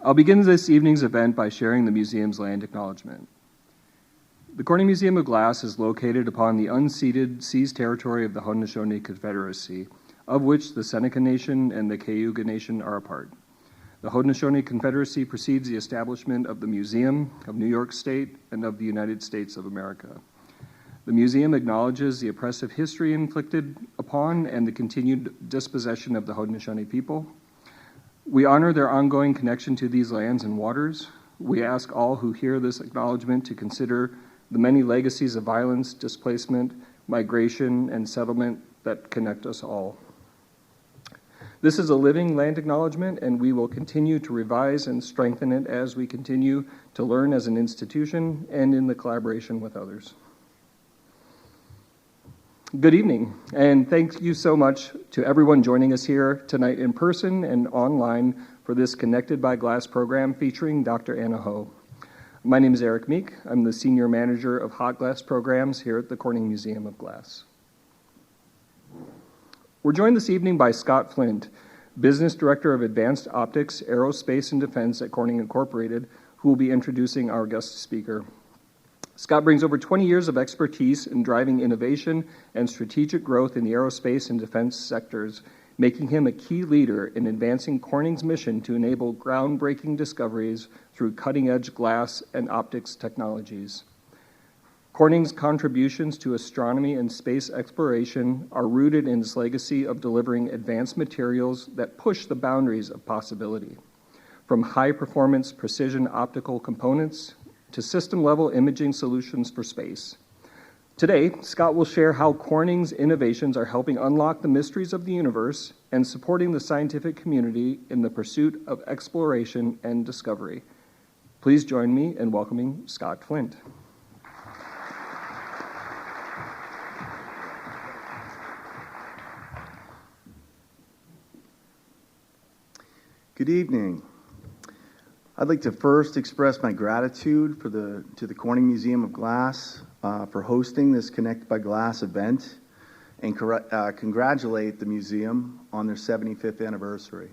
I'll begin this evening's event by sharing the museum's land acknowledgement. The Corning Museum of Glass is located upon the unceded seized territory of the Haudenosaunee Confederacy, of which the Seneca Nation and the Cayuga Nation are a part. The Haudenosaunee Confederacy precedes the establishment of the Museum of New York State and of the United States of America. The museum acknowledges the oppressive history inflicted upon and the continued dispossession of the Haudenosaunee people. We honor their ongoing connection to these lands and waters. We ask all who hear this acknowledgement to consider the many legacies of violence, displacement, migration, and settlement that connect us all. This is a living land acknowledgement, and we will continue to revise and strengthen it as we continue to learn as an institution and in the collaboration with others. Good evening, and thank you so much to everyone joining us here tonight in person and online for this Connected by Glass program featuring Dr. Anna Ho. My name is Eric Meek. I'm the Senior Manager of Hot Glass Programs here at the Corning Museum of Glass. We're joined this evening by Scott Flint, Business Director of Advanced Optics, Aerospace and Defense at Corning Incorporated, who will be introducing our guest speaker. Scott brings over 20 years of expertise in driving innovation and strategic growth in the aerospace and defense sectors, making him a key leader in advancing Corning's mission to enable groundbreaking discoveries through cutting-edge glass and optics technologies. Corning's contributions to astronomy and space exploration are rooted in its legacy of delivering advanced materials that push the boundaries of possibility, from high-performance precision optical components to system-level imaging solutions for space. Today, Scott will share how Corning's innovations are helping unlock the mysteries of the universe and supporting the scientific community in the pursuit of exploration and discovery. Please join me in welcoming Scott Flint. Good evening. I'd like to first express my gratitude to the Corning Museum of Glass for hosting this Connect by Glass event and congratulate the museum on their 75th anniversary.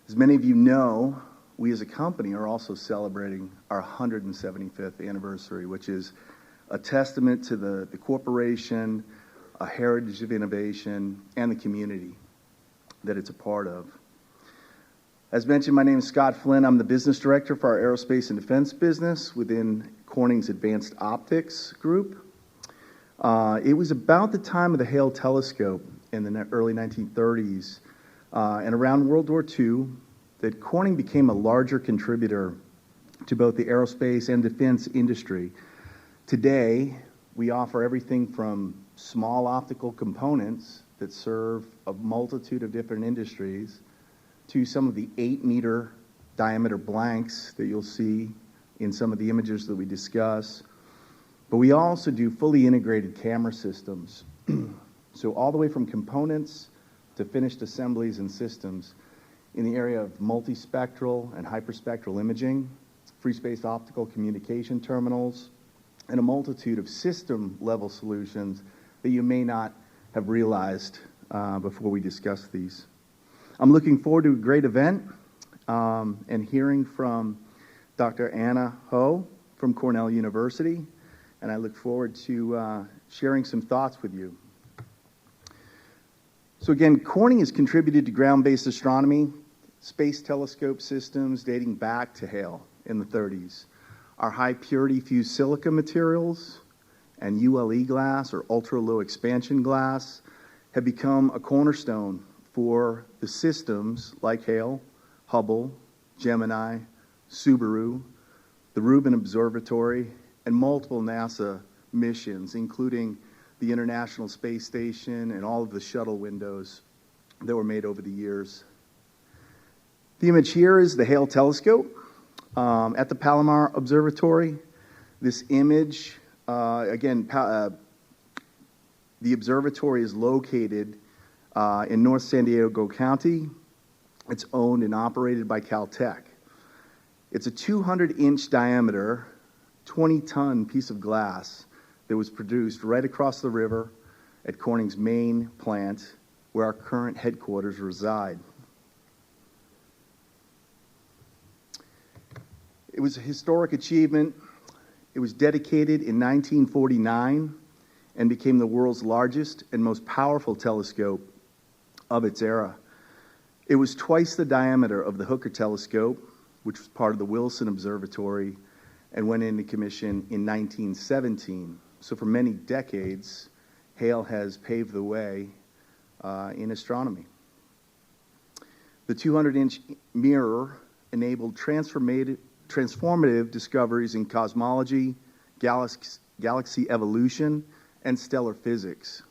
As many of you know, we as a company are also celebrating our 175th anniversary, which is a testament to the corporation, a heritage of innovation, and the community that it's a part of. As mentioned, my name is Scott Flynn. I'm the business director for our aerospace and defense business within Corning's Advanced Optics group. It was about the time of the Hale Telescope in the early 1930s and around World War II that Corning became a larger contributor to both the aerospace and defense industry. Today, we offer everything from small optical components that serve a multitude of different industries to some of the 8-meter diameter blanks that you'll see in some of the images that we discuss. But we also do fully integrated camera systems. So all the way from components to finished assemblies and systems in the area of multispectral and hyperspectral imaging, free space optical communication terminals, and a multitude of system-level solutions that you may not have realized before we discuss these. I'm looking forward to a great event and hearing from Dr. Anna Ho from Cornell University, and I look forward to sharing some thoughts with you. So again, Corning has contributed to ground-based astronomy, space telescope systems dating back to Hale in the 30s. Our high-purity fused silica materials and ULE glass, or ultra-low expansion glass, have become a cornerstone for the systems like Hale, Hubble, Gemini, Subaru, the Rubin Observatory, and multiple NASA missions, including the International Space Station and all of the shuttle windows that were made over the years. The image here is the Hale Telescope at the Palomar Observatory. This image, the observatory is located in North San Diego County. It's owned and operated by Caltech. It's a 200-inch diameter, 20-ton piece of glass that was produced right across the river at Corning's main plant, where our current headquarters reside. It was a historic achievement. It was dedicated in 1949 and became the world's largest and most powerful telescope of its era. It was twice the diameter of the Hooker telescope, which was part of the Wilson Observatory, and went into commission in 1917. So for many decades, Hale has paved the way in astronomy. The 200-inch mirror enabled transformative discoveries in cosmology, galaxy evolution, and stellar physics.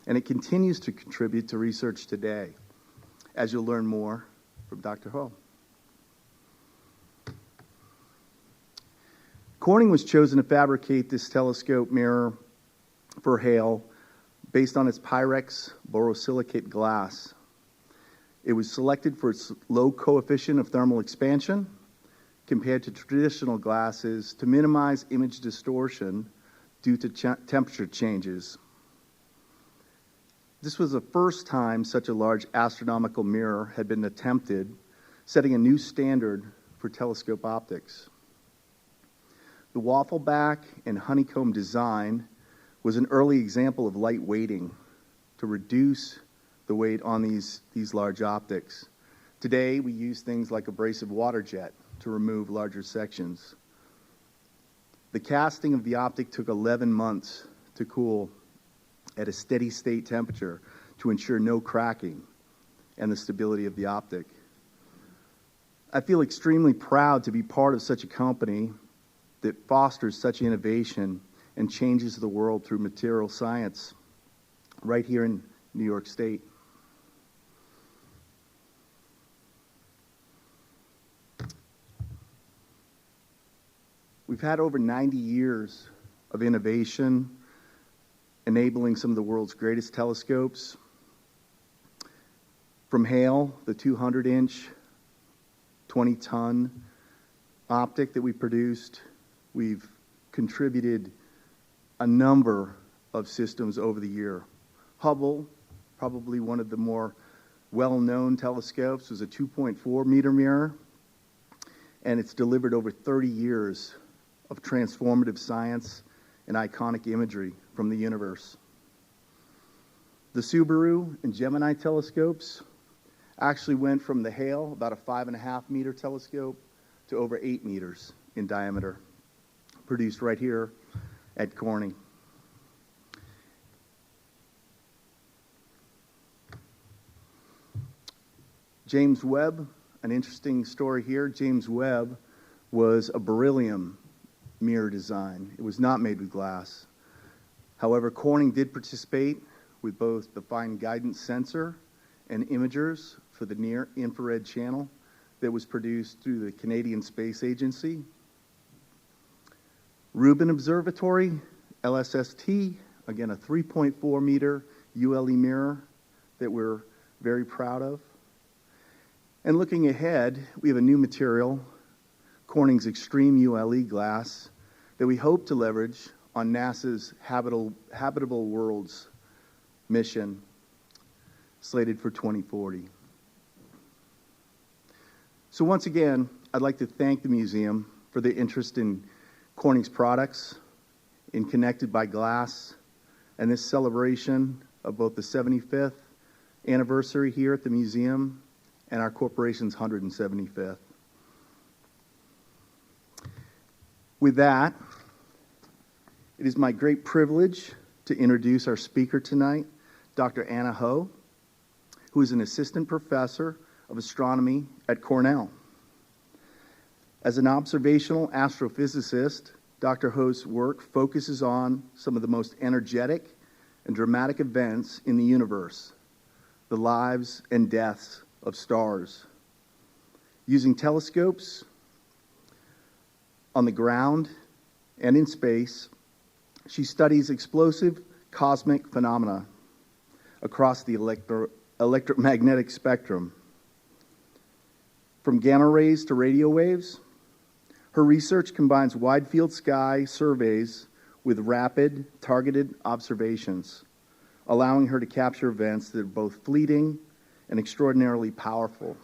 And it continues to contribute to research today, as you'll learn more from Dr. Hale. Corning was chosen to fabricate this telescope mirror for Hale based on its Pyrex borosilicate glass. It was selected for its low coefficient of thermal expansion compared to traditional glasses to minimize image distortion due to temperature changes. This was the first time such a large astronomical mirror had been attempted, setting a new standard for telescope optics. The waffle back and honeycomb design was an early example of light weighting to reduce the weight on these large optics. Today, we use things like abrasive water jet to remove larger sections. The casting of the optic took 11 months to cool at a steady state temperature to ensure no cracking and the stability of the optic. I feel extremely proud to be part of such a company that fosters such innovation and changes the world through material science right here in New York State. We've had over 90 years of innovation enabling some of the world's greatest telescopes. From Hale, the 200-inch, 20-ton optic that we produced, we've contributed a number of systems over the year. Hubble, probably one of the more well-known telescopes, was a 2.4 meter mirror, and it's delivered over 30 years of transformative science and iconic imagery from the universe. The Subaru and Gemini telescopes actually went from the Hale, about a 5.5 meter telescope, to over 8 meters in diameter, produced right here at Corning. James Webb, an interesting story here. James Webb was a beryllium mirror design. It was not made with glass. However, Corning did participate with both the fine guidance sensor and imagers for the near-infrared channel that was produced through the Canadian Space Agency. Rubin Observatory, LSST, again a 3.4 meter ULE mirror that we're very proud of. And looking ahead, we have a new material, Corning's Extreme ULE glass, that we hope to leverage on NASA's Habitable Worlds mission, slated for 2040. So once again, I'd like to thank the museum for the interest in Corning's products, in Connected by Glass, and this celebration of both the 75th anniversary here at the museum and our corporation's 175th. With that, it is my great privilege to introduce our speaker tonight, Dr. Anna Ho, who is an assistant professor of astronomy at Cornell. As an observational astrophysicist, Dr. Ho's work focuses on some of the most energetic and dramatic events in the universe, the lives and deaths of stars. Using telescopes on the ground and in space, she studies explosive cosmic phenomena across the electromagnetic spectrum. From gamma rays to radio waves, her research combines wide-field sky surveys with rapid, targeted observations, allowing her to capture events that are both fleeting and extraordinarily powerful.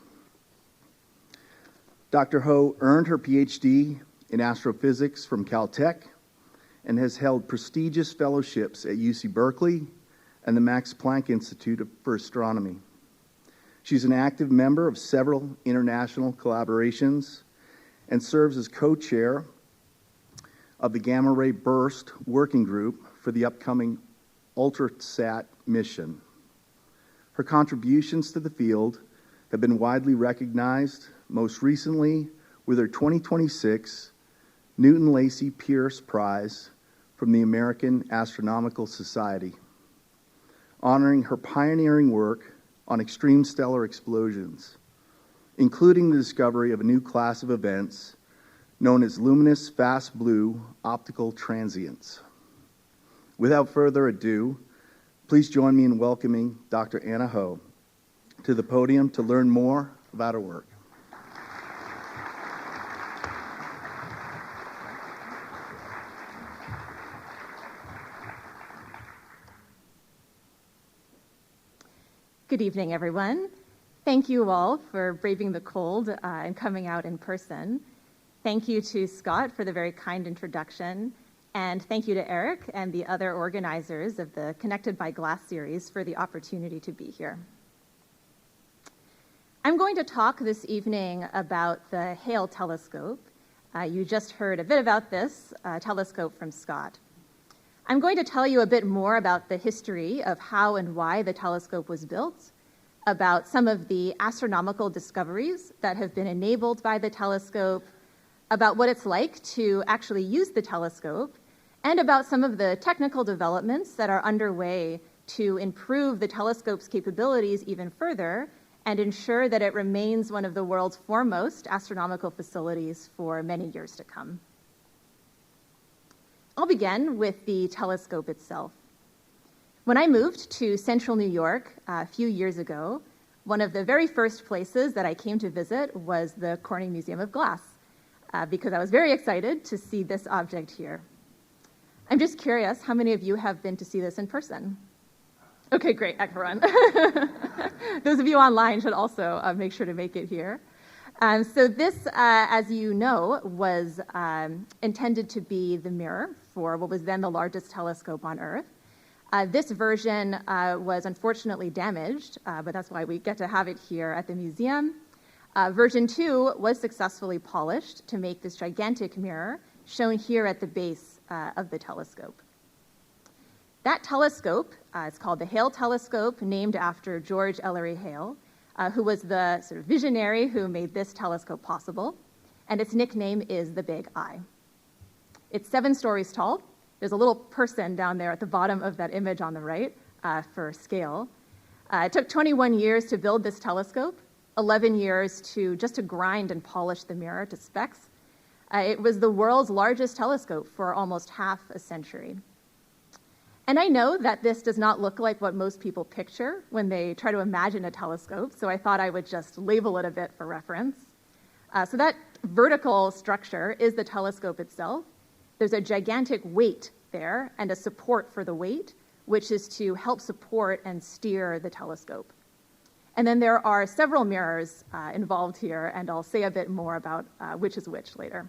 Dr. Ho earned her PhD in astrophysics from Caltech and has held prestigious fellowships at UC Berkeley and the Max Planck Institute for Astronomy. She's an active member of several international collaborations and serves as co-chair of the Gamma Ray Burst Working Group for the upcoming UltraSat mission. Her contributions to the field have been widely recognized, most recently with her 2026 Newton Lacey Pierce Prize from the American Astronomical Society, honoring her pioneering work on extreme stellar explosions, including the discovery of a new class of events known as luminous fast blue optical transients. Without further ado, please join me in welcoming Dr. Anna Ho to the podium to learn more about her work. Good evening, everyone. Thank you all for braving the cold and coming out in person. Thank you to Scott for the very kind introduction, and thank you to Eric and the other organizers of the Connected by Glass series for the opportunity to be here. I'm going to talk this evening about the Hale Telescope. You just heard a bit about this telescope from Scott. I'm going to tell you a bit more about the history of how and why the telescope was built, about some of the astronomical discoveries that have been enabled by the telescope, about what it's like to actually use the telescope, and about some of the technical developments that are underway to improve the telescope's capabilities even further and ensure that it remains one of the world's foremost astronomical facilities for many years to come. I'll begin with the telescope itself. When I moved to central New York a few years ago, one of the very first places that I came to visit was the Corning Museum of Glass, because I was very excited to see this object here. I'm just curious, how many of you have been to see this in person? Okay, great, excellent. Those of you online should also make sure to make it here. So this, as you know, was intended to be the mirror for what was then the largest telescope on Earth. This version was unfortunately damaged, but that's why we get to have it here at the museum. Version 2 was successfully polished to make this gigantic mirror shown here at the base of the telescope. That telescope is called the Hale Telescope, named after George Ellery Hale, who was the sort of visionary who made this telescope possible, and its nickname is the Big Eye. It's 7 stories tall. There's a little person down there at the bottom of that image on the right for scale. It took 21 years to build this telescope, 11 years to grind and polish the mirror to specs. It was the world's largest telescope for almost half a century. And I know that this does not look like what most people picture when they try to imagine a telescope, so I thought I would just label it a bit for reference. So that vertical structure is the telescope itself. There's a gigantic weight there and a support for the weight, which is to help support and steer the telescope. And then there are several mirrors involved here, and I'll say a bit more about which is which later.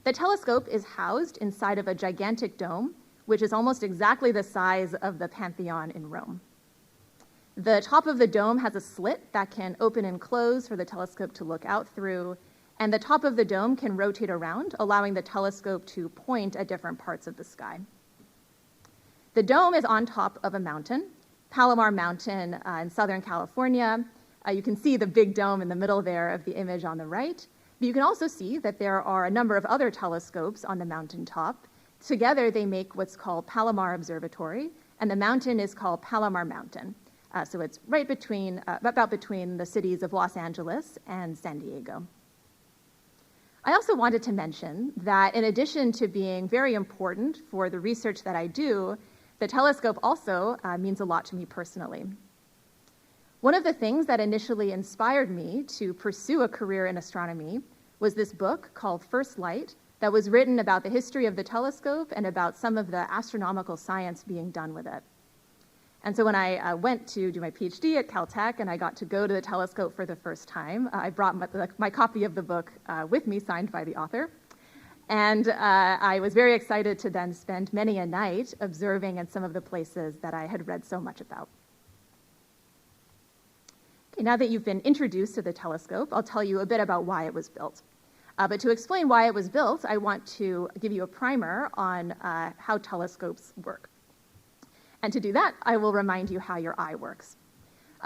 The telescope is housed inside of a gigantic dome, which is almost exactly the size of the Pantheon in Rome. The top of the dome has a slit that can open and close for the telescope to look out through, and the top of the dome can rotate around, allowing the telescope to point at different parts of the sky. The dome is on top of a mountain, Palomar Mountain in Southern California. You can see the big dome in the middle there of the image on the right, but you can also see that there are a number of other telescopes on the mountaintop. Together, they make what's called Palomar Observatory, and the mountain is called Palomar Mountain. So it's right between, about between the cities of Los Angeles and San Diego. I also wanted to mention that in addition to being very important for the research that I do, the telescope also means a lot to me personally. One of the things that initially inspired me to pursue a career in astronomy was this book called First Light, that was written about the history of the telescope and about some of the astronomical science being done with it. And so when I went to do my PhD at Caltech and I got to go to the telescope for the first time, I brought my copy of the book with me, signed by the author. And I was very excited to then spend many a night observing in some of the places that I had read so much about. Okay, now that you've been introduced to the telescope, I'll tell you a bit about why it was built. But to explain why it was built, I want to give you a primer on how telescopes work. And to do that, I will remind you how your eye works.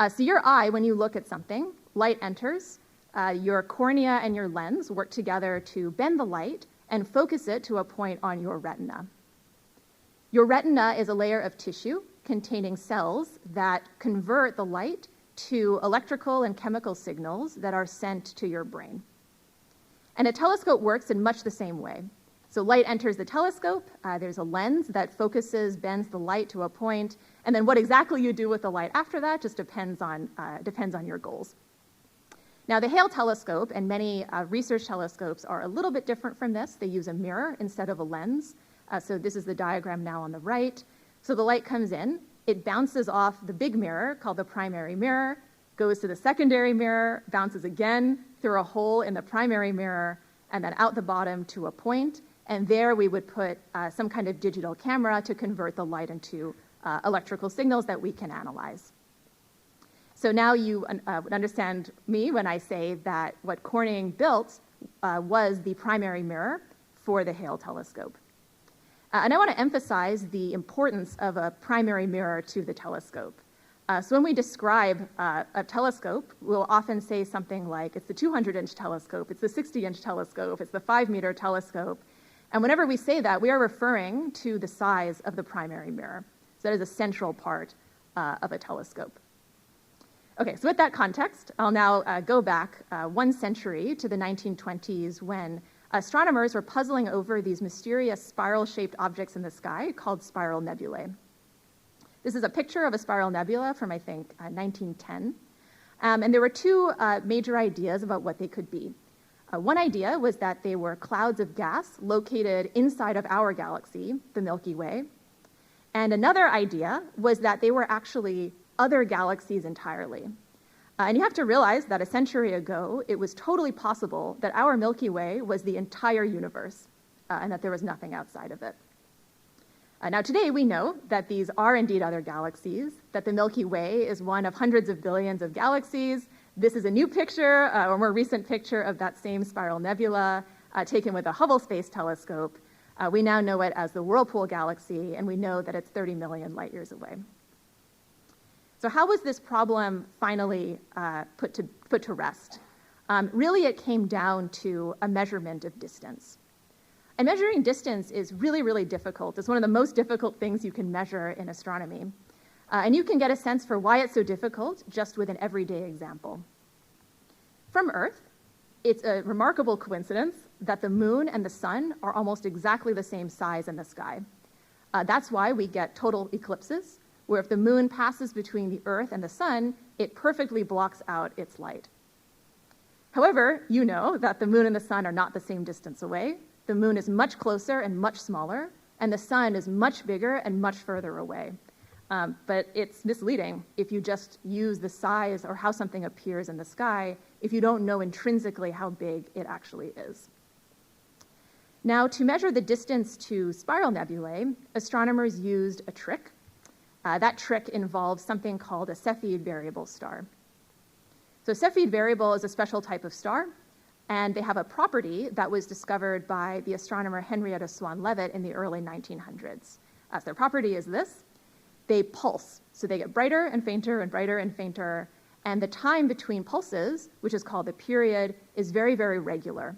So your eye, when you look at something, light enters, your cornea and your lens work together to bend the light and focus it to a point on your retina. Your retina is a layer of tissue containing cells that convert the light to electrical and chemical signals that are sent to your brain. And a telescope works in much the same way. So light enters the telescope, there's a lens that focuses, bends the light to a point, and then what exactly you do with the light after that just depends on your goals. Now the Hale Telescope and many research telescopes are a little bit different from this. They use a mirror instead of a lens. So this is the diagram now on the right. So the light comes in, it bounces off the big mirror called the primary mirror, goes to the secondary mirror, bounces again through a hole in the primary mirror, and then out the bottom to a point. And there we would put some kind of digital camera to convert the light into electrical signals that we can analyze. So now you would understand me when I say that what Corning built was the primary mirror for the Hale Telescope. And I want to emphasize the importance of a primary mirror to the telescope. So when we describe a telescope, we'll often say something like, it's the 200-inch telescope, it's the 60-inch telescope, it's the 5-meter telescope. And whenever we say that, we are referring to the size of the primary mirror. So that is a central part of a telescope. Okay, so with that context, I'll now go back 1 century to the 1920s when astronomers were puzzling over these mysterious spiral-shaped objects in the sky called spiral nebulae. This is a picture of a spiral nebula from, I think, 1910. And there were two major ideas about what they could be. One idea was that they were clouds of gas located inside of our galaxy, the Milky Way. And another idea was that they were actually other galaxies entirely. And you have to realize that a century ago, it was totally possible that our Milky Way was the entire universe, and that there was nothing outside of it. Now today we know that these are indeed other galaxies, that the Milky Way is one of hundreds of billions of galaxies. This is a new picture, or more recent picture of that same spiral nebula taken with a Hubble Space Telescope. We now know it as the Whirlpool Galaxy, and we know that it's 30 million light years away. So how was this problem finally put to rest? Really, it came down to a measurement of distance. And measuring distance is really, really difficult. It's one of the most difficult things you can measure in astronomy. And you can get a sense for why it's so difficult just with an everyday example. From Earth, it's a remarkable coincidence that the moon and the sun are almost exactly the same size in the sky. That's why we get total eclipses, where if the moon passes between the Earth and the sun, it perfectly blocks out its light. However, you know that the moon and the sun are not the same distance away. The moon is much closer and much smaller, and the sun is much bigger and much further away. But it's misleading if you just use the size or how something appears in the sky if you don't know intrinsically how big it actually is. Now, to measure the distance to spiral nebulae, astronomers used a trick. That trick involves something called a Cepheid variable star. So a Cepheid variable is a special type of star, and they have a property that was discovered by the astronomer Henrietta Swan-Leavitt in the early 1900s. So their property is this. They pulse, so they get brighter and fainter and brighter and fainter, and the time between pulses, which is called the period, is very, very regular.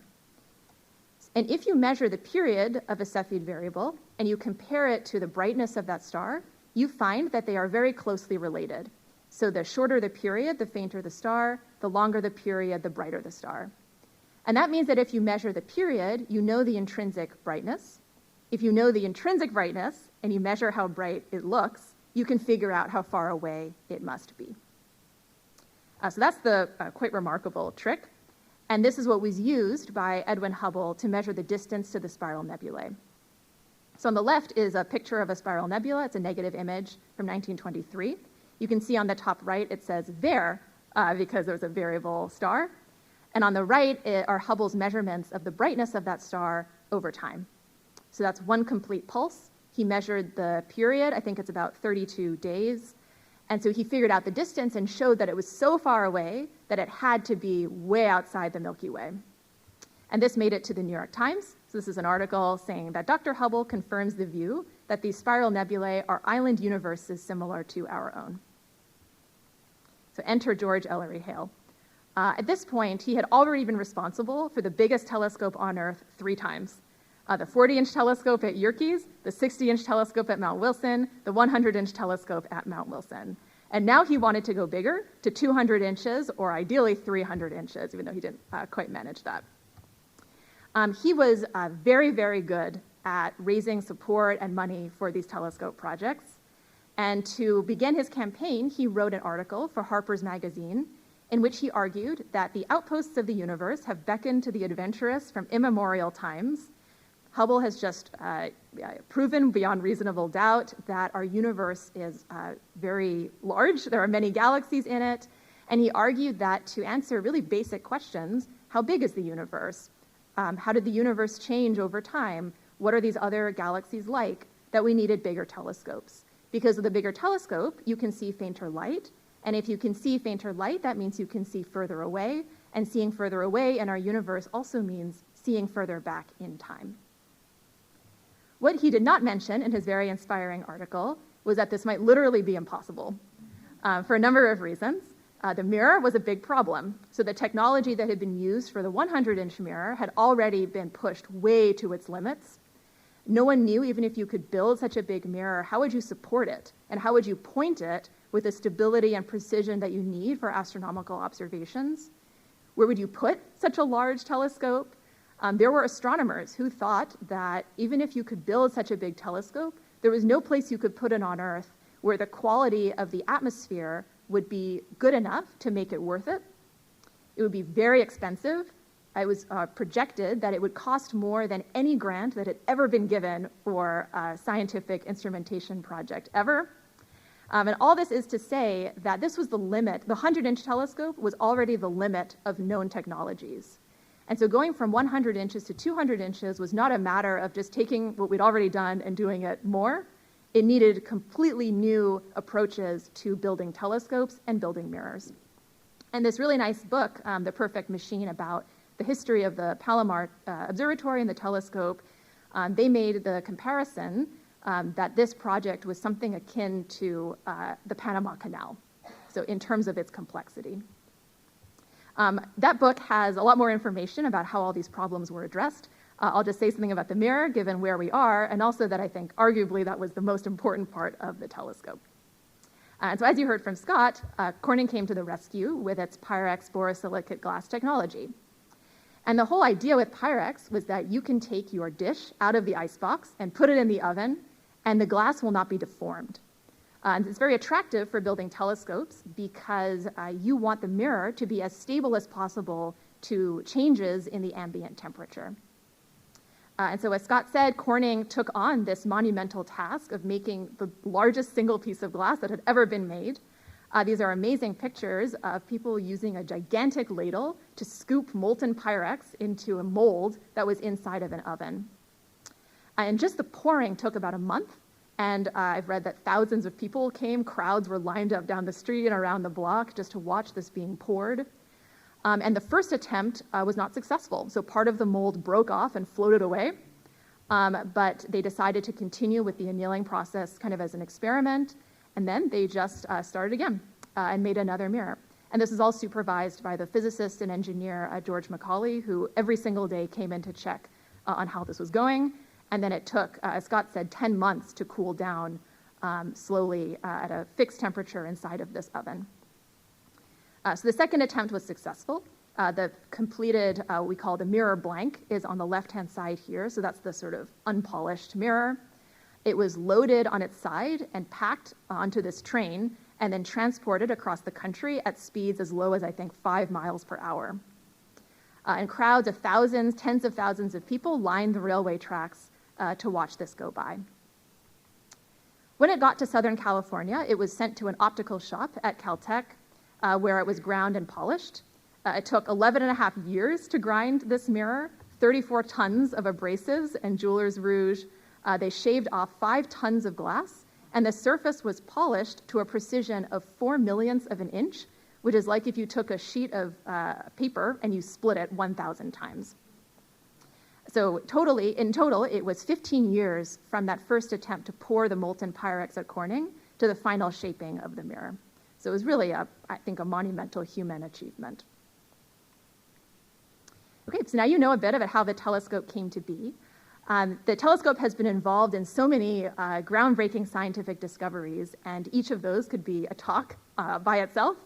And if you measure the period of a Cepheid variable and you compare it to the brightness of that star, you find that they are very closely related. So the shorter the period, the fainter the star, the longer the period, the brighter the star. And that means that if you measure the period, you know the intrinsic brightness. If you know the intrinsic brightness and you measure how bright it looks, you can figure out how far away it must be. So that's the quite remarkable trick. And this is what was used by Edwin Hubble to measure the distance to the spiral nebulae. So on the left is a picture of a spiral nebula. It's a negative image from 1923. You can see on the top right it says VER because there's a variable star. And on the right are Hubble's measurements of the brightness of that star over time. So that's one complete pulse. He measured the period, I think it's about 32 days. And so he figured out the distance and showed that it was so far away that it had to be way outside the Milky Way. And this made it to the New York Times. So this is an article saying that Dr. Hubble confirms the view that these spiral nebulae are island universes similar to our own. So enter George Ellery Hale. At this point, he had already been responsible for the biggest telescope on Earth 3 times. The 40-inch telescope at Yerkes, the 60-inch telescope at Mount Wilson, the 100-inch telescope at Mount Wilson. And now he wanted to go bigger to 200 inches, or ideally 300 inches, even though he didn't quite manage that. He was very, very good at raising support and money for these telescope projects. And to begin his campaign, he wrote an article for Harper's Magazine in which he argued that the outposts of the universe have beckoned to the adventurous from immemorial times. Hubble has just proven beyond reasonable doubt that our universe is very large. There are many galaxies in it. And he argued that to answer really basic questions, how big is the universe? How did the universe change over time? What are these other galaxies like? That we needed bigger telescopes. Because of the bigger telescope, you can see fainter light. And if you can see fainter light, that means you can see further away. And seeing further away in our universe also means seeing further back in time. What he did not mention in his very inspiring article was that this might literally be impossible for a number of reasons. The mirror was a big problem. So the technology that had been used for the 100-inch mirror had already been pushed way to its limits. No one knew, even if you could build such a big mirror, how would you support it? And how would you point it with the stability and precision that you need for astronomical observations? Where would you put such a large telescope? There were astronomers who thought that even if you could build such a big telescope, there was no place you could put it on Earth where the quality of the atmosphere would be good enough to make it worth it. It would be very expensive. It was projected that it would cost more than any grant that had ever been given for a scientific instrumentation project ever. And all this is to say that this was the limit. The 100-inch telescope was already the limit of known technologies. And so going from 100 inches to 200 inches was not a matter of just taking what we'd already done and doing it more. It needed completely new approaches to building telescopes and building mirrors. And this really nice book, The Perfect Machine, about the history of the Palomar Observatory and the telescope, they made the comparison that this project was something akin to the Panama Canal, so in terms of its complexity. That book has a lot more information about how all these problems were addressed. I'll just say something about the mirror, given where we are, and also that I think arguably that was the most important part of the telescope. And so as you heard from Scott, Corning came to the rescue with its Pyrex borosilicate glass technology. And the whole idea with Pyrex was that you can take your dish out of the icebox and put it in the oven, and the glass will not be deformed. And it's very attractive for building telescopes because you want the mirror to be as stable as possible to changes in the ambient temperature. And so as Scott said, Corning took on this monumental task of making the largest single piece of glass that had ever been made. These are amazing pictures of people using a gigantic ladle to scoop molten Pyrex into a mold that was inside of an oven. And just the pouring took about a month. And I've read that thousands of people came, crowds were lined up down the street and around the block just to watch this being poured. And the first attempt was not successful. So part of the mold broke off and floated away. But they decided to continue with the annealing process kind of as an experiment. And then they just started again and made another mirror. And this is all supervised by the physicist and engineer George Macaulay, who every single day came in to check on how this was going. And then it took, as Scott said, 10 months to cool down slowly at a fixed temperature inside of this oven. So the second attempt was successful. The completed, we call the mirror blank, is on the left-hand side here. So that's the sort of unpolished mirror. It was loaded on its side and packed onto this train and then transported across the country at speeds as low as, I think, 5 miles per hour. And crowds of thousands, tens of thousands of people lined the railway tracks to watch this go by. When it got to Southern California, it was sent to an optical shop at Caltech, where it was ground and polished. It took 11 and a half years to grind this mirror, 34 tons of abrasives and jeweler's rouge. They shaved off 5 tons of glass, and the surface was polished to a precision of 4/millionths of an inch, which is like if you took a sheet of paper and you split it 1,000 times. So in total, it was 15 years from that first attempt to pour the molten Pyrex at Corning to the final shaping of the mirror. So it was really, I think, a monumental human achievement. Okay, so now you know a bit about how the telescope came to be. The telescope has been involved in so many groundbreaking scientific discoveries, and each of those could be a talk by itself.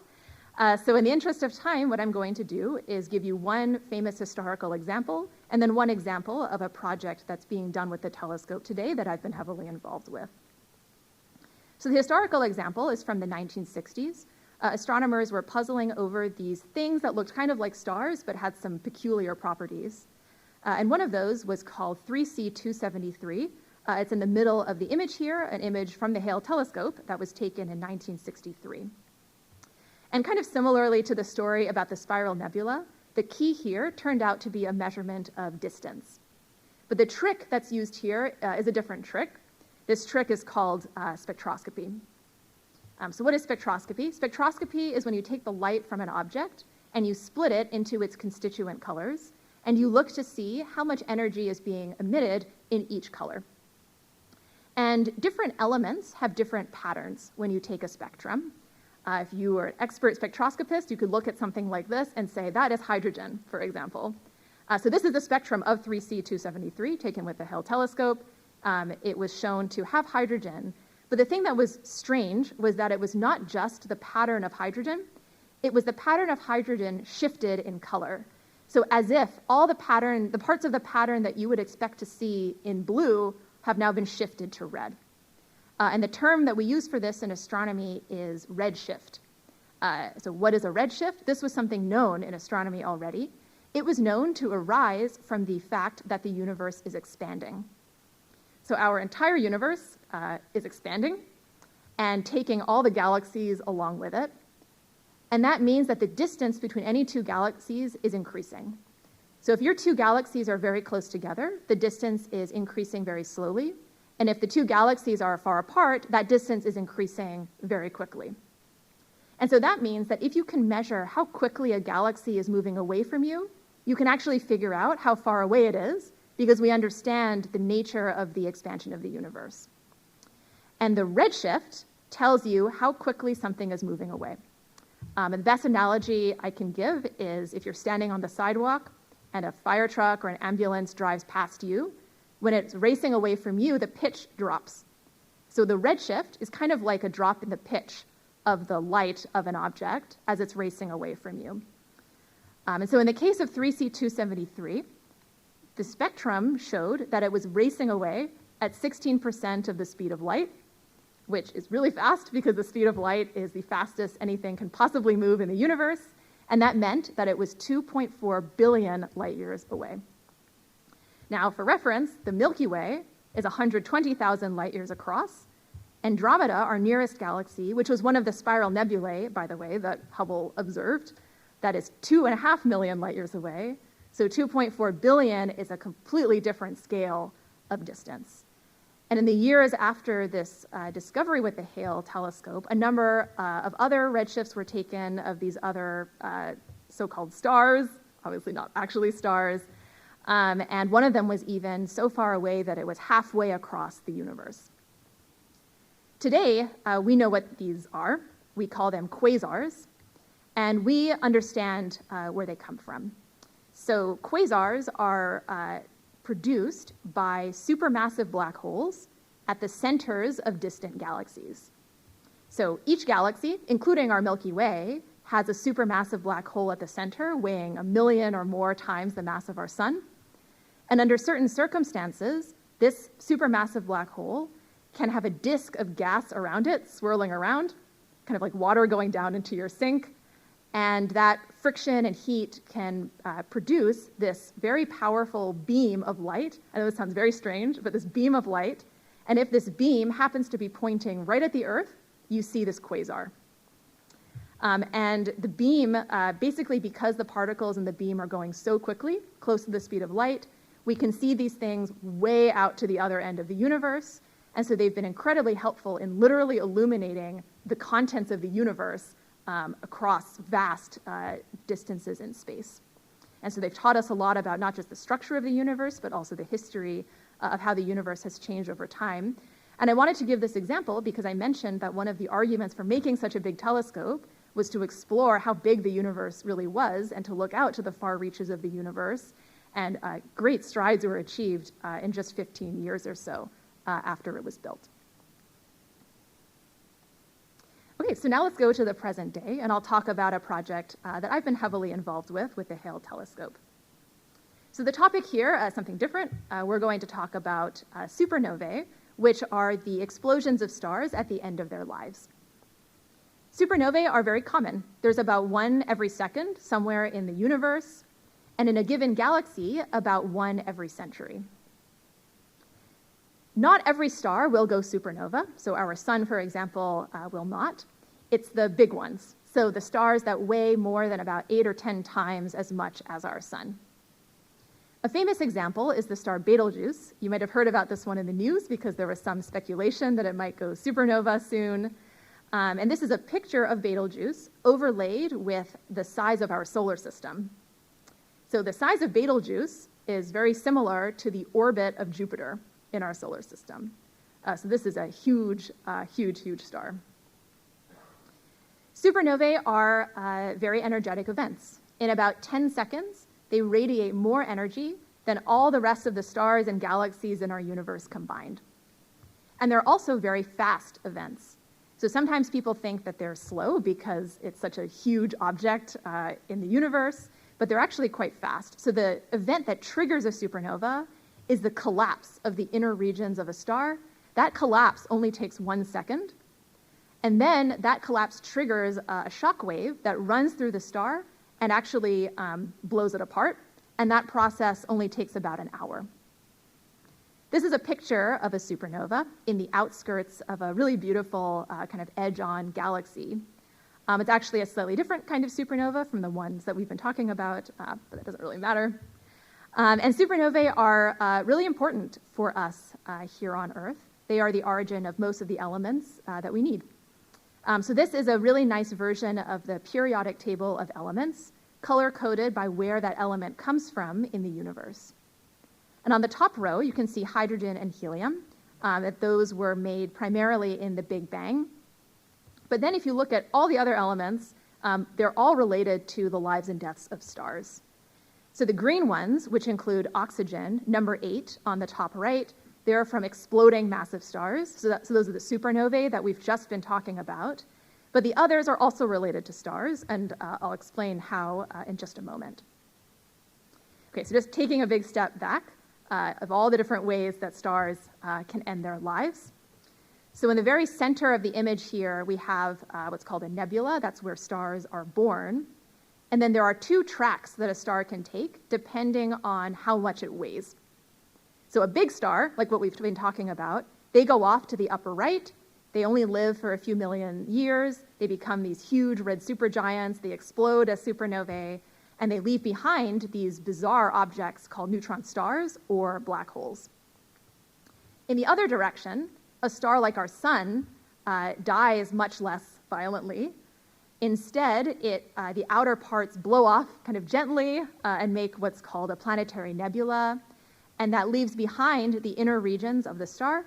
So in the interest of time, what I'm going to do is give you one famous historical example, and then one example of a project that's being done with the telescope today that I've been heavily involved with. So the historical example is from the 1960s. Astronomers were puzzling over these things that looked kind of like stars, but had some peculiar properties. And one of those was called 3C273. It's in the middle of the image here, an image from the Hale Telescope that was taken in 1963. And kind of similarly to the story about the spiral nebula, the key here turned out to be a measurement of distance. But the trick that's used here is a different trick. This trick is called spectroscopy. So what is spectroscopy? Spectroscopy is when you take the light from an object and you split it into its constituent colors, and you look to see how much energy is being emitted in each color. And different elements have different patterns when you take a spectrum. If you were an expert spectroscopist, you could look at something like this and say, that is hydrogen, for example. So this is the spectrum of 3C273 taken with the Hale Telescope. It was shown to have hydrogen. But the thing that was strange was that it was not just the pattern of hydrogen, it was the pattern of hydrogen shifted in color. So as if all the parts of the pattern that you would expect to see in blue have now been shifted to red. And the term that we use for this in astronomy is redshift. So what is a redshift? This was something known in astronomy already. It was known to arise from the fact that the universe is expanding. So our entire universe is expanding and taking all the galaxies along with it. And that means that the distance between any two galaxies is increasing. So if your two galaxies are very close together, the distance is increasing very slowly. And if the two galaxies are far apart, that distance is increasing very quickly. And so that means that if you can measure how quickly a galaxy is moving away from you, you can actually figure out how far away it is, because we understand the nature of the expansion of the universe. And the redshift tells you how quickly something is moving away. And the best analogy I can give is if you're standing on the sidewalk and a fire truck or an ambulance drives past you, when it's racing away from you, the pitch drops. So the redshift is kind of like a drop in the pitch of the light of an object as it's racing away from you. And so in the case of 3C273, the spectrum showed that it was racing away at 16% of the speed of light, which is really fast because the speed of light is the fastest anything can possibly move in the universe, and that meant that it was 2.4 billion light years away. Now, for reference, the Milky Way is 120,000 light years across. Andromeda, our nearest galaxy, which was one of the spiral nebulae, by the way, that Hubble observed, that is 2.5 million light years away. So 2.4 billion is a completely different scale of distance. And in the years after this discovery with the Hale Telescope, a number of other redshifts were taken of these other so-called stars, obviously not actually stars, and one of them was even so far away that it was halfway across the universe. Today, we know what these are. We call them quasars, and we understand where they come from. So quasars are produced by supermassive black holes at the centers of distant galaxies. So each galaxy, including our Milky Way, has a supermassive black hole at the center weighing 1 million or more times the mass of our sun. And under certain circumstances, this supermassive black hole can have a disk of gas around it swirling around, kind of like water going down into your sink, and that friction and heat can produce this very powerful beam of light. I know this sounds very strange, but this beam of light. And if this beam happens to be pointing right at the Earth, you see this quasar. And the beam, basically because the particles in the beam are going so quickly, close to the speed of light, we can see these things way out to the other end of the universe. And so they've been incredibly helpful in literally illuminating the contents of the universe across vast distances in space. And so they've taught us a lot about not just the structure of the universe, but also the history of how the universe has changed over time. And I wanted to give this example because I mentioned that one of the arguments for making such a big telescope was to explore how big the universe really was and to look out to the far reaches of the universe. And great strides were achieved in just 15 years or so after it was built. Okay, so now let's go to the present day, and I'll talk about a project that I've been heavily involved with the Hale Telescope. So the topic here, something different. We're going to talk about supernovae, which are the explosions of stars at the end of their lives. Supernovae are very common. There's about one every second somewhere in the universe, and in a given galaxy, about one every century. Not every star will go supernova, so our sun, for example, will not. It's the big ones, so the stars that weigh more than about 8 or 10 times as much as our sun. A famous example is the star Betelgeuse. You might have heard about this one in the news because there was some speculation that it might go supernova soon. And this is a picture of Betelgeuse overlaid with the size of our solar system. So the size of Betelgeuse is very similar to the orbit of Jupiter in our solar system. So this is a huge, huge star. Supernovae are very energetic events. In about 10 seconds, they radiate more energy than all the rest of the stars and galaxies in our universe combined. And they're also very fast events. So sometimes people think that they're slow because it's such a huge object in the universe, but they're actually quite fast. So the event that triggers a supernova is the collapse of the inner regions of a star. That collapse only takes 1 second. And then that collapse triggers a shock wave that runs through the star and actually blows it apart. And that process only takes about an hour. This is a picture of a supernova in the outskirts of a really beautiful kind of edge-on galaxy. It's actually a slightly different kind of supernova from the ones that we've been talking about, but that doesn't really matter. And supernovae are really important for us here on Earth. They are the origin of most of the elements that we need. So this is a really nice version of the periodic table of elements, color-coded by where that element comes from in the universe. And on the top row, you can see hydrogen and helium, that those were made primarily in the Big Bang. But then if you look at all the other elements, they're all related to the lives and deaths of stars. So the green ones, which include oxygen, number 8 on the top right, they're from exploding massive stars. So those are the supernovae that we've just been talking about. But the others are also related to stars, and I'll explain how in just a moment. Okay, so just taking a big step back of all the different ways that stars can end their lives. So in the very center of the image here, we have what's called a nebula. That's where stars are born. And then there are 2 tracks that a star can take, depending on how much it weighs. So a big star, like what we've been talking about, they go off to the upper right. They only live for a few million years. They become these huge red supergiants. They explode as supernovae, and they leave behind these bizarre objects called neutron stars or black holes. In the other direction, a star like our sun dies much less violently. Instead, the outer parts blow off kind of gently and make what's called a planetary nebula, and that leaves behind the inner regions of the star,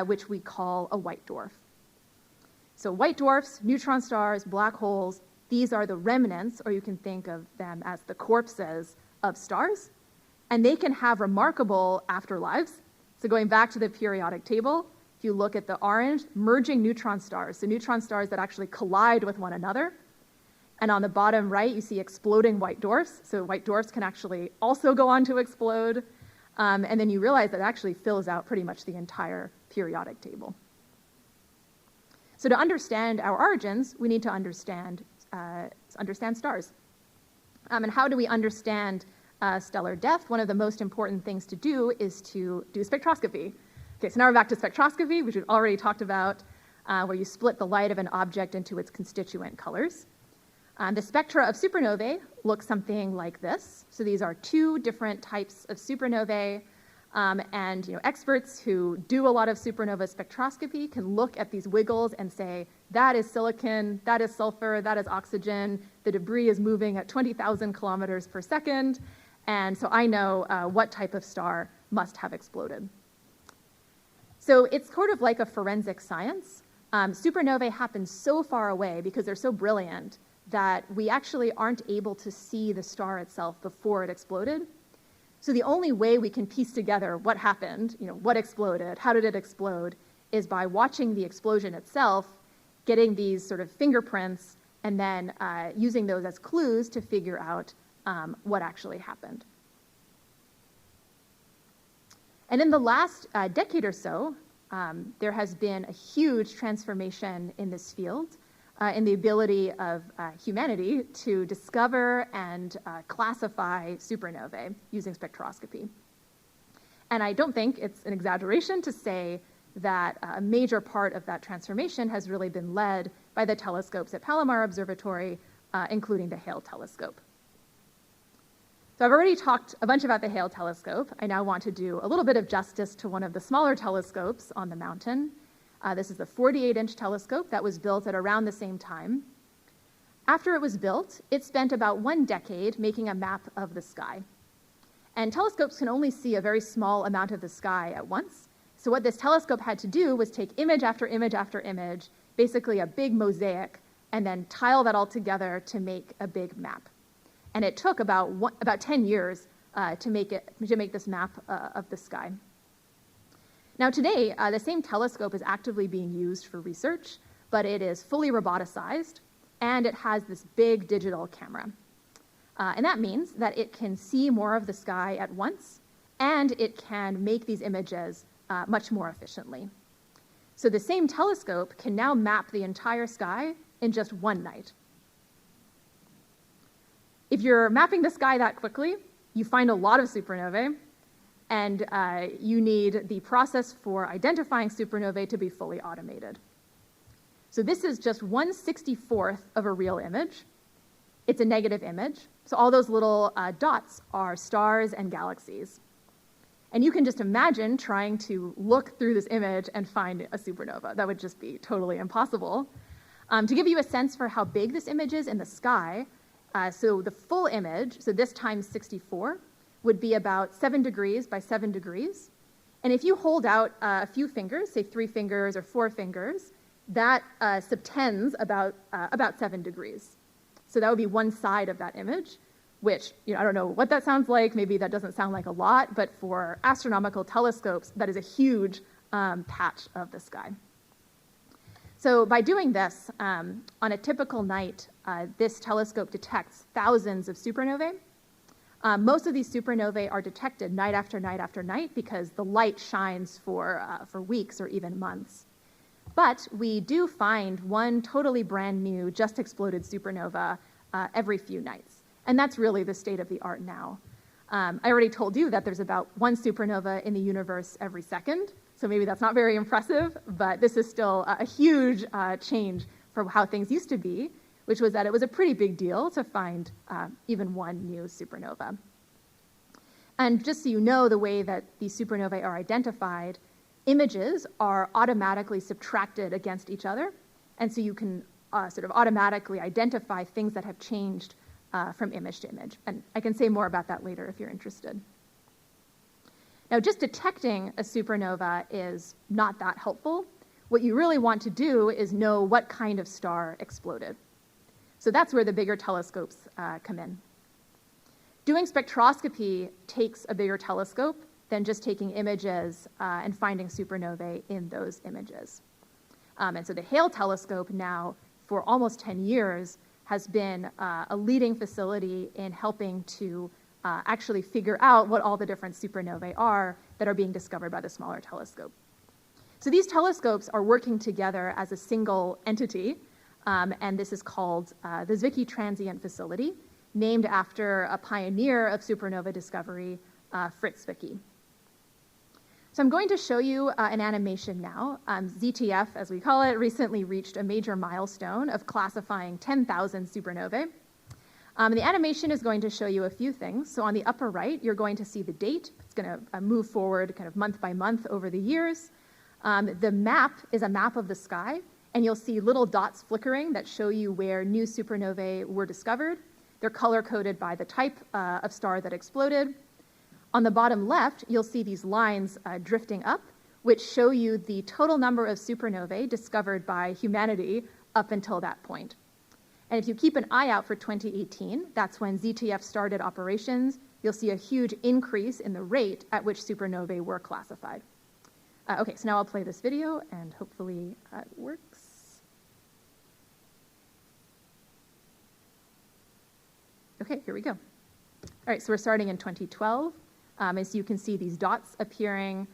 which we call a white dwarf. So white dwarfs, neutron stars, black holes, these are the remnants, or you can think of them as the corpses of stars, and they can have remarkable afterlives. So going back to the periodic table, if you look at the orange, merging neutron stars, so neutron stars that actually collide with one another. And on the bottom right, you see exploding white dwarfs. So white dwarfs can actually also go on to explode. And then you realize that it actually fills out pretty much the entire periodic table. So to understand our origins, we need to understand stars. And how do we understand stellar death? One of the most important things to do is to do spectroscopy. Okay, so now we're back to spectroscopy, which we've already talked about, where you split the light of an object into its constituent colors. The spectra of supernovae look something like this. So these are two different types of supernovae, and experts who do a lot of supernova spectroscopy can look at these wiggles and say, that is silicon, that is sulfur, that is oxygen, the debris is moving at 20,000 kilometers per second, and so I know what type of star must have exploded. So it's sort of like a forensic science. Supernovae happen so far away because they're so brilliant that we actually aren't able to see the star itself before it exploded. So the only way we can piece together what happened, what exploded, how did it explode, is by watching the explosion itself, getting these sort of fingerprints, and then using those as clues to figure out what actually happened. And in the last decade or so, there has been a huge transformation in this field, in the ability of humanity to discover and classify supernovae using spectroscopy. And I don't think it's an exaggeration to say that a major part of that transformation has really been led by the telescopes at Palomar Observatory, including the Hale Telescope. So I've already talked a bunch about the Hale Telescope. I now want to do a little bit of justice to one of the smaller telescopes on the mountain. This is the 48-inch telescope that was built at around the same time. After it was built, it spent about 1 decade making a map of the sky. And telescopes can only see a very small amount of the sky at once. So what this telescope had to do was take image after image after image, basically a big mosaic, and then tile that all together to make a big map. And it took about 10 years to make this map of the sky. Now today, the same telescope is actively being used for research, but it is fully roboticized, and it has this big digital camera. And that means that it can see more of the sky at once, and it can make these images much more efficiently. So the same telescope can now map the entire sky in just one night. If you're mapping the sky that quickly, you find a lot of supernovae, and you need the process for identifying supernovae to be fully automated. So this is just 1/64th of a real image. It's a negative image, so all those little dots are stars and galaxies. And you can just imagine trying to look through this image and find a supernova. That would just be totally impossible. To give you a sense for how big this image is in the sky, so the full image, so this times 64, would be about 7 degrees by 7 degrees. And if you hold out a few fingers, say 3 fingers or 4 fingers, that subtends about 7 degrees. So that would be one side of that image, which I don't know what that sounds like. Maybe that doesn't sound like a lot, but for astronomical telescopes, that is a huge patch of the sky. So by doing this, on a typical night, this telescope detects thousands of supernovae. Most of these supernovae are detected night after night after night because the light shines for weeks or even months. But we do find one totally brand new, just exploded supernova every few nights. And that's really the state of the art now. I already told you that there's about 1 supernova in the universe every second. So maybe that's not very impressive, but this is still a huge change from how things used to be, which was that it was a pretty big deal to find even one new supernova. And just so you know the way that these supernovae are identified, images are automatically subtracted against each other, and so you can sort of automatically identify things that have changed from image to image. And I can say more about that later if you're interested. Now, just detecting a supernova is not that helpful. What you really want to do is know what kind of star exploded. So that's where the bigger telescopes come in. Doing spectroscopy takes a bigger telescope than just taking images and finding supernovae in those images. And so the Hale Telescope now, for almost 10 years, has been a leading facility in helping to actually figure out what all the different supernovae are that are being discovered by the smaller telescope. So these telescopes are working together as a single entity, and this is called the Zwicky Transient Facility. named after a pioneer of supernova discovery, Fritz Zwicky. So I'm going to show you an animation now. ZTF, as we call it, recently reached a major milestone of classifying 10,000 supernovae. The animation is going to show you a few things. So on the upper right, you're going to see the date. It's going to move forward kind of month by month over the years. The map is a map of the sky, and you'll see little dots flickering that show you where new supernovae were discovered. They're color-coded by the type of star that exploded. On the bottom left, you'll see these lines drifting up, which show you the total number of supernovae discovered by humanity up until that point. And if you keep an eye out for 2018, that's when ZTF started operations, you'll see a huge increase in the rate at which supernovae were classified. Okay, so now I'll play this video, and hopefully it works. Okay, here we go. All right, so we're starting in 2012. As you can see, these dots appearing.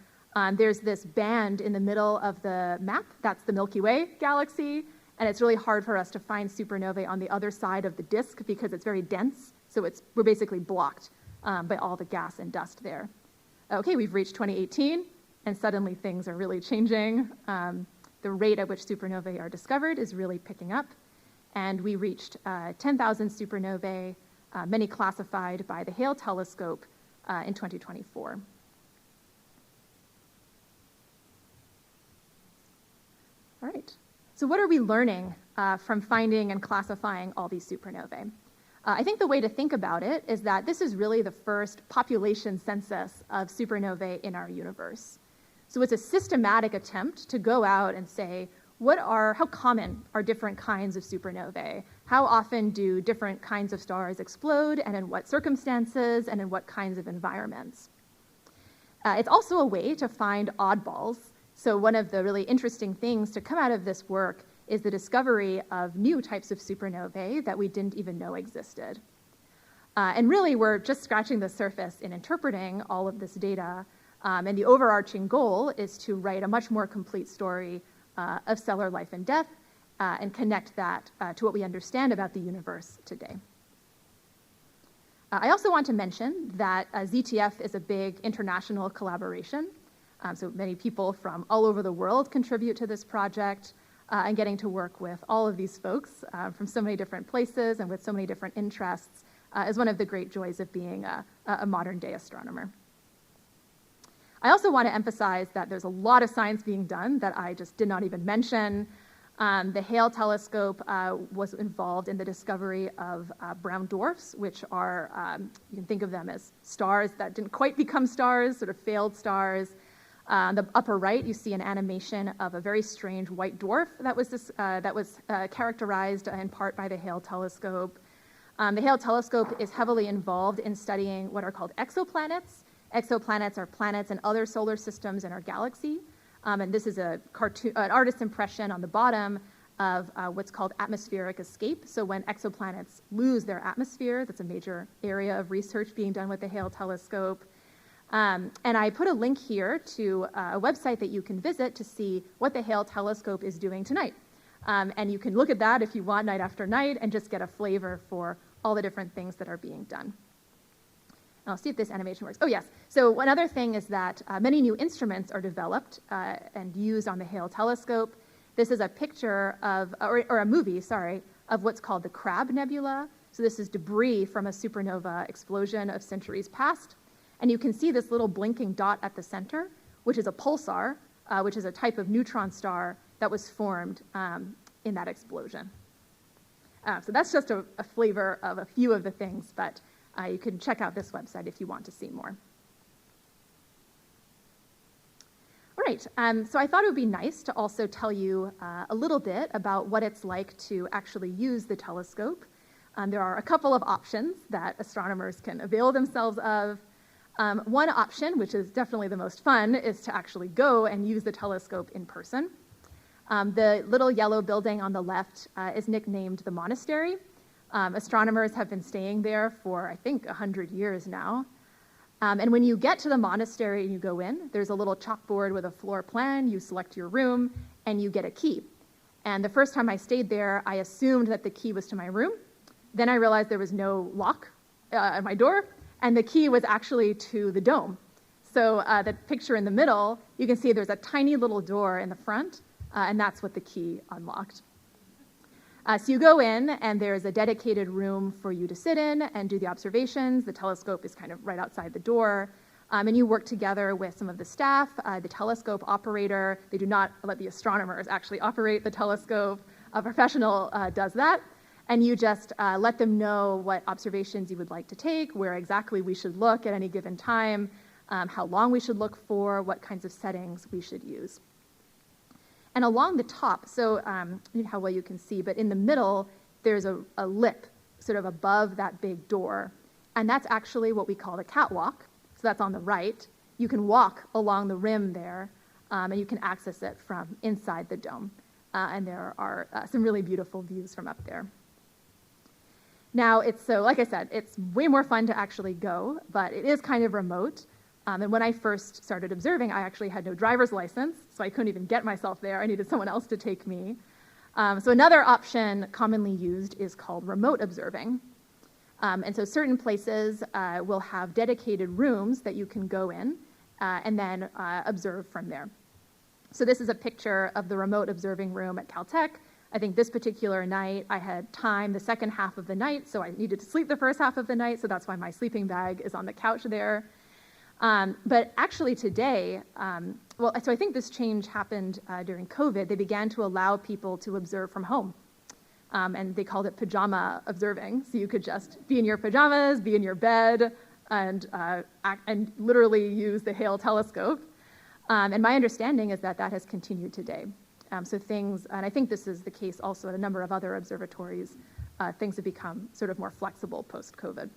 There's this band in the middle of the map. That's the Milky Way galaxy. And it's really hard for us to find supernovae on the other side of the disk because it's very dense. So we're basically blocked by all the gas and dust there. Okay, we've reached 2018, and suddenly things are really changing. The rate at which supernovae are discovered is really picking up. And we reached 10,000 supernovae, many classified by the Hale Telescope, in 2024. All right, so what are we learning from finding and classifying all these supernovae? I think the way to think about it is that this is really the first population census of supernovae in our universe. So it's a systematic attempt to go out and say, how common are different kinds of supernovae? How often do different kinds of stars explode, and in what circumstances, and in what kinds of environments? It's also a way to find oddballs. So one of the really interesting things to come out of this work is the discovery of new types of supernovae that we didn't even know existed. And really, we're just scratching the surface in interpreting all of this data. And the overarching goal is to write a much more complete story of stellar life and death, and connect that to what we understand about the universe today. I also want to mention that ZTF is a big international collaboration. So many people from all over the world contribute to this project, and getting to work with all of these folks from so many different places and with so many different interests is one of the great joys of being a modern-day astronomer. I also want to emphasize that there's a lot of science being done that I just did not even mention. The Hale Telescope was involved in the discovery of brown dwarfs, which are, you can think of them as stars that didn't quite become stars, sort of failed stars. The upper right, you see an animation of a very strange white dwarf that was characterized in part by the Hale Telescope. The Hale Telescope is heavily involved in studying what are called exoplanets. Exoplanets are planets and other solar systems in our galaxy. And this is an artist's impression on the bottom of what's called atmospheric escape. So when exoplanets lose their atmosphere, that's a major area of research being done with the Hale Telescope. And I put a link here to a website that you can visit to see what the Hale Telescope is doing tonight. And you can look at that if you want night after night and just get a flavor for all the different things that are being done. I'll see if this animation works. Oh, yes. So one other thing is that many new instruments are developed and used on the Hale Telescope. This is a picture of, or a movie, sorry, of what's called the Crab Nebula. So this is debris from a supernova explosion of centuries past. And you can see this little blinking dot at the center, which is a pulsar, which is a type of neutron star that was formed in that explosion. So that's just a flavor of a few of the things, but you can check out this website if you want to see more. All right, so I thought it would be nice to also tell you a little bit about what it's like to actually use the telescope. There are a couple of options that astronomers can avail themselves of. One option, which is definitely the most fun, is to actually go and use the telescope in person. The little yellow building on the left is nicknamed the monastery. Astronomers have been staying there for, I think, 100 years now. And when you get to the monastery and you go in, there's a little chalkboard with a floor plan. You select your room, and you get a key. And the first time I stayed there, I assumed that the key was to my room, Then I realized there was no lock at my door, and the key was actually to the dome. So the picture in the middle, you can see there's a tiny little door in the front, and that's what the key unlocked. So you go in, and there's a dedicated room for you to sit in and do the observations. The telescope is kind of right outside the door. And you work together with some of the staff, the telescope operator. They do not let the astronomers actually operate the telescope. A professional does that. And you just let them know what observations you would like to take, where exactly we should look at any given time, how long we should look for, what kinds of settings we should use. And along the top, so how well you can see, but in the middle, there's a lip sort of above that big door. And that's actually what we call the catwalk. So that's on the right. You can walk along the rim there, and you can access it from inside the dome. And there are some really beautiful views from up there. Now, like I said, it's way more fun to actually go, but it is kind of remote. And when I first started observing, I actually had no driver's license, so I couldn't even get myself there. I needed someone else to take me. So another option commonly used is called remote observing. And so certain places will have dedicated rooms that you can go in and then observe from there. So this is a picture of the remote observing room at Caltech. I think this particular night I had time the second half of the night, so I needed to sleep the first half of the night, so that's why my sleeping bag is on the couch there. But actually today, so I think this change happened during COVID. They began to allow people to observe from home. And they called it pajama observing. So you could just be in your pajamas, be in your bed, and literally use the Hale Telescope. And my understanding is that has continued today. So things, and I think this is the case also at a number of other observatories, things have become sort of more flexible post-COVID.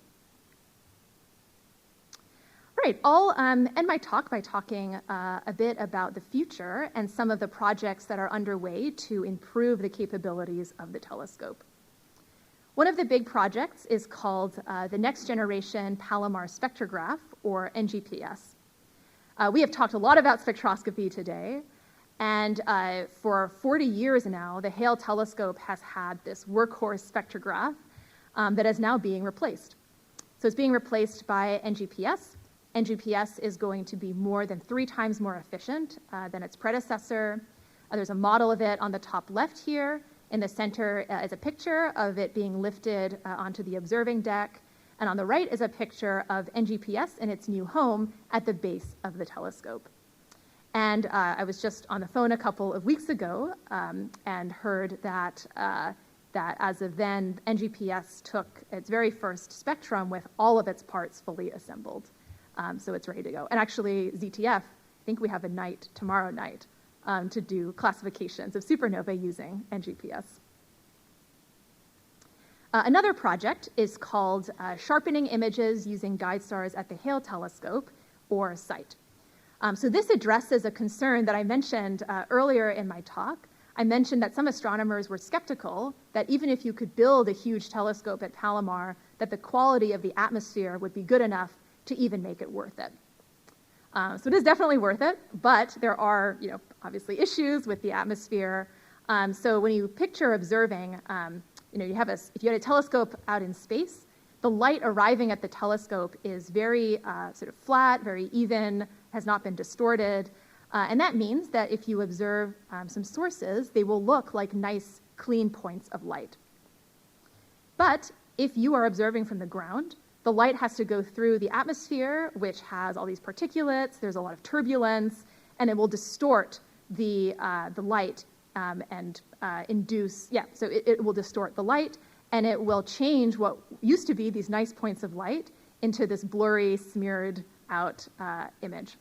Right, I'll end my talk by talking a bit about the future and some of the projects that are underway to improve the capabilities of the telescope. One of the big projects is called the Next Generation Palomar Spectrograph, or NGPS. We have talked a lot about spectroscopy today, and for 40 years now, the Hale Telescope has had this workhorse spectrograph that is now being replaced. So it's being replaced by NGPS. NGPS is going to be more than 3 times more efficient than its predecessor. There's a model of it on the top left here. In the center is a picture of it being lifted onto the observing deck. And on the right is a picture of NGPS in its new home at the base of the telescope. And I was just on the phone a couple of weeks ago and heard that as of then, NGPS took its very first spectrum with all of its parts fully assembled. So it's ready to go. And actually, ZTF, I think we have a night tomorrow night to do classifications of supernova using NGPS. Another project is called Sharpening Images Using Guide Stars at the Hale Telescope, or SITE. So this addresses a concern that I mentioned earlier in my talk. I mentioned that some astronomers were skeptical that even if you could build a huge telescope at Palomar, that the quality of the atmosphere would be good enough to even make it worth it. So it is definitely worth it, but there are, obviously issues with the atmosphere. So when you picture observing, if you had a telescope out in space, the light arriving at the telescope is very sort of flat, very even, has not been distorted. And that means that if you observe some sources, they will look like nice, clean points of light. But if you are observing from the ground, the light has to go through the atmosphere, which has all these particulates, there's a lot of turbulence, and it will distort the light and so it will distort the light, and it will change what used to be these nice points of light into this blurry, smeared out image.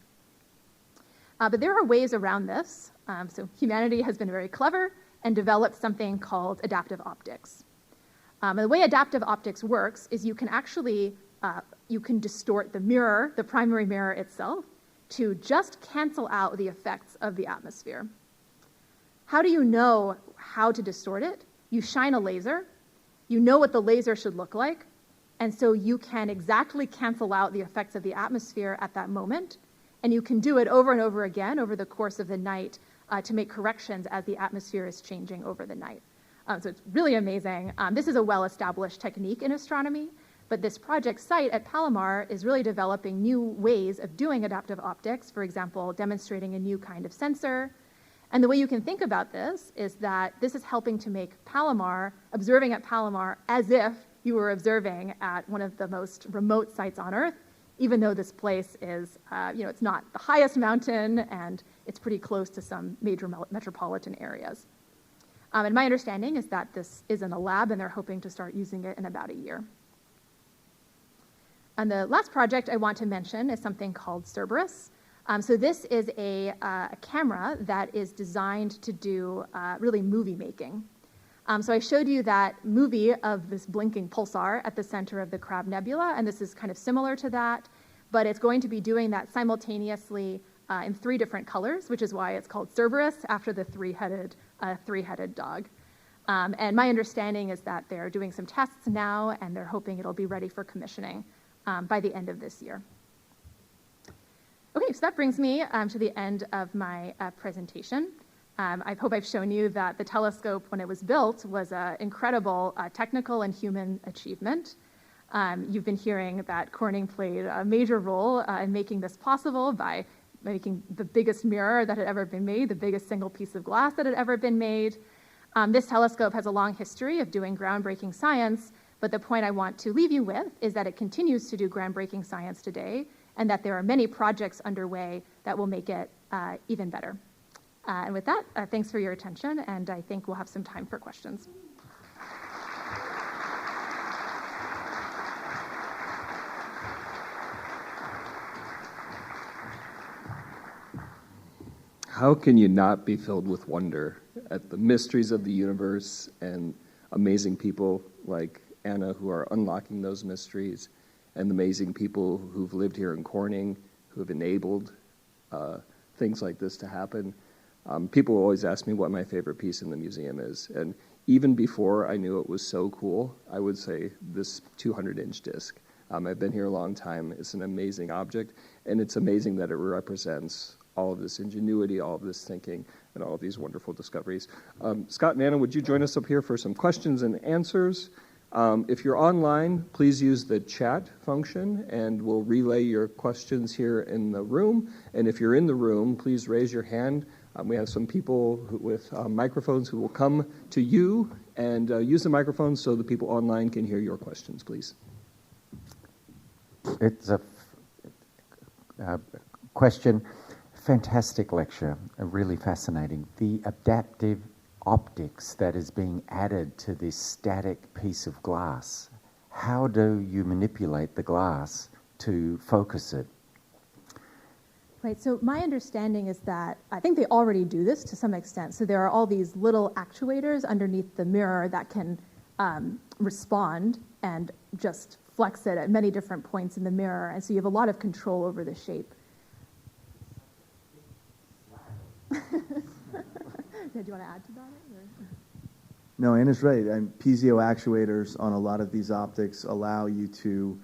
But there are ways around this. So humanity has been very clever and developed something called adaptive optics. And the way adaptive optics works is you can actually distort the mirror, the primary mirror itself, to just cancel out the effects of the atmosphere. How do you know how to distort it? You shine a laser, you know what the laser should look like, and so you can exactly cancel out the effects of the atmosphere at that moment, and you can do it over and over again over the course of the night to make corrections as the atmosphere is changing over the night. So it's really amazing. This is a well-established technique in astronomy, but this project site at Palomar is really developing new ways of doing adaptive optics, for example, demonstrating a new kind of sensor. And the way you can think about this is that this is helping to make Palomar, observing at Palomar, as if you were observing at one of the most remote sites on Earth, even though this place is, it's not the highest mountain and it's pretty close to some major metropolitan areas. And my understanding is that this is in a lab and they're hoping to start using it in about a year. And the last project I want to mention is something called Cerberus. So this is a camera that is designed to do really movie making. So I showed you that movie of this blinking pulsar at the center of the Crab Nebula, and this is kind of similar to that, but it's going to be doing that simultaneously in 3 different colors, which is why it's called Cerberus, after the three-headed dog. And my understanding is that they're doing some tests now, and they're hoping it'll be ready for commissioning by the end of this year. Okay, so that brings me to the end of my presentation. I hope I've shown you that the telescope, when it was built, was an incredible technical and human achievement. You've been hearing that Corning played a major role in making this possible by making the biggest mirror that had ever been made, the biggest single piece of glass that had ever been made. This telescope has a long history of doing groundbreaking science, but the point I want to leave you with is that it continues to do groundbreaking science today, and that there are many projects underway that will make it even better. And with that, thanks for your attention, and I think we'll have some time for questions. How can you not be filled with wonder at the mysteries of the universe and amazing people like Anna who are unlocking those mysteries, and the amazing people who've lived here in Corning, who have enabled things like this to happen. People always ask me what my favorite piece in the museum is, and even before I knew it was so cool, I would say this 200-inch disc. I've been here a long time. It's an amazing object, and it's amazing that it represents all of this ingenuity, all of this thinking, and all of these wonderful discoveries. Scott and Anna, would you join us up here for some questions and answers? If you're online, please use the chat function, and we'll relay your questions here in the room. And if you're in the room, please raise your hand. We have some people with microphones who will come to you and use the microphone so the people online can hear your questions, please. It's a question. Fantastic lecture, really fascinating. The adaptive optics that is being added to this static piece of glass, how do you manipulate the glass to focus it? Right, so my understanding is that I think they already do this to some extent. So there are all these little actuators underneath the mirror that can respond and just flex it at many different points in the mirror. And so you have a lot of control over the shape. Do you want to add to that? Or? No, Anna's right. Piezo actuators on a lot of these optics allow you to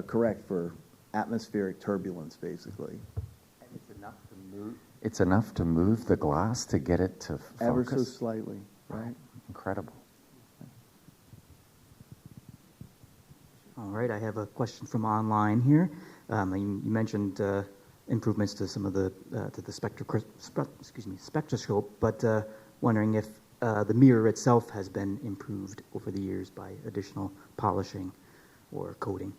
correct for atmospheric turbulence, basically. And it's enough to move the glass to get it to focus? Ever so slightly, right? Incredible. All right, I have a question from online here. You mentioned improvements to some of the spectroscope, but wondering if the mirror itself has been improved over the years by additional polishing or coating.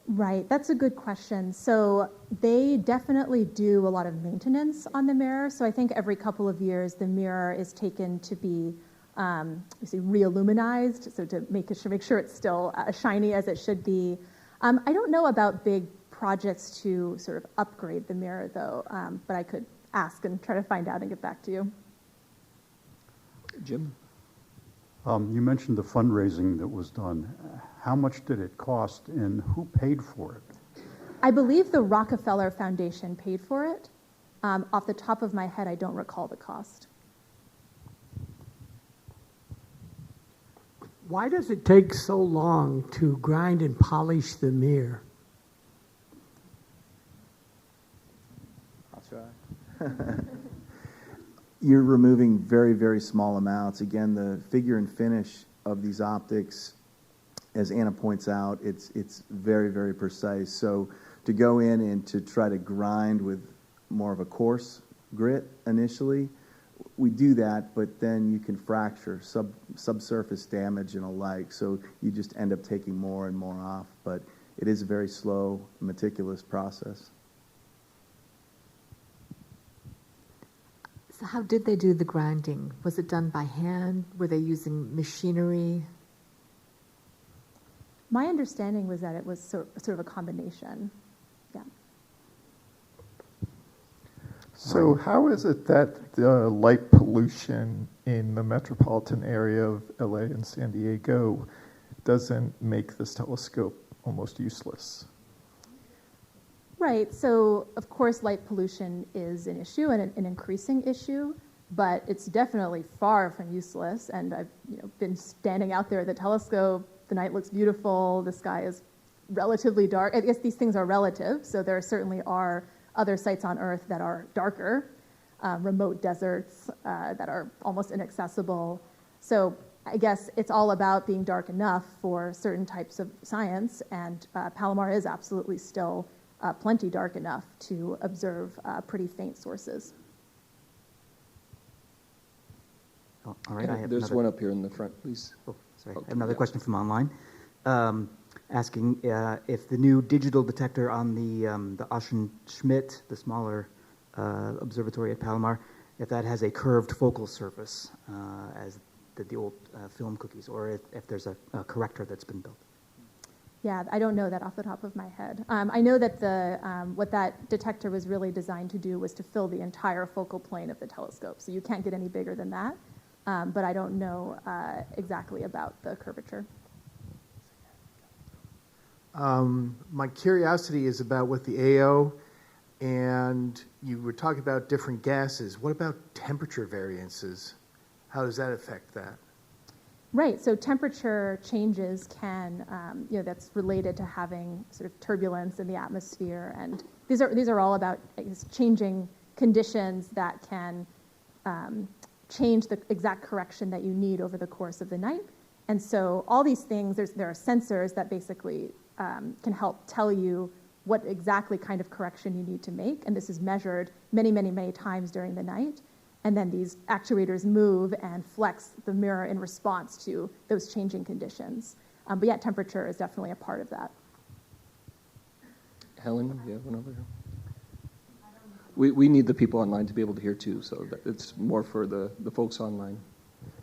Right, that's a good question. So they definitely do a lot of maintenance on the mirror. So I think every couple of years the mirror is taken to be re-illuminized, so to make sure it's still as shiny as it should be. I don't know about big projects to sort of upgrade the mirror, though, but I could ask and try to find out and get back to you. Jim? You mentioned the fundraising that was done. How much did it cost, and who paid for it? I believe the Rockefeller Foundation paid for it. Off the top of my head, I don't recall the cost. Why does it take so long to grind and polish the mirror? I'll try. You're removing very, very small amounts. Again, the figure and finish of these optics, as Anna points out, it's very, very precise. So to go in and to try to grind with more of a coarse grit initially, we do that, but then you can fracture, subsurface damage and alike. So you just end up taking more and more off. But it is a very slow, meticulous process. So how did they do the grinding? Was it done by hand? Were they using machinery? My understanding was that it was sort of a combination. Yeah. So how is it that the light pollution in the metropolitan area of LA and San Diego doesn't make this telescope almost useless? Right. So, of course, light pollution is an issue and an increasing issue, but it's definitely far from useless. And I've been standing out there at the telescope. The night looks beautiful. The sky is relatively dark. I guess these things are relative. So there certainly are other sites on Earth that are darker, remote deserts that are almost inaccessible. So I guess it's all about being dark enough for certain types of science. And Palomar is absolutely still plenty dark enough to observe pretty faint sources. Oh, all right, I have There's another. one up here in the front, please. Oh, sorry. Okay, I have another yeah. question from online, asking if the new digital detector on the Schmidt, the smaller observatory at Palomar, if that has a curved focal surface as the old film cookies, or if there's a corrector that's been built. Yeah, I don't know that off the top of my head. I know that what that detector was really designed to do was to fill the entire focal plane of the telescope. So you can't get any bigger than that. But I don't know exactly about the curvature. My curiosity is about with the AO, and you were talking about different gases. What about temperature variances? How does that affect that? Right, so temperature changes can, that's related to having sort of turbulence in the atmosphere, and these are all about changing conditions that can change the exact correction that you need over the course of the night. And so all these things, there are sensors that basically can help tell you what exactly kind of correction you need to make, and this is measured many, many, many times during the night. And then these actuators move and flex the mirror in response to those changing conditions. But yeah, temperature is definitely a part of that. Helen, you have one over here? We need the people online to be able to hear too, so it's more for the folks online.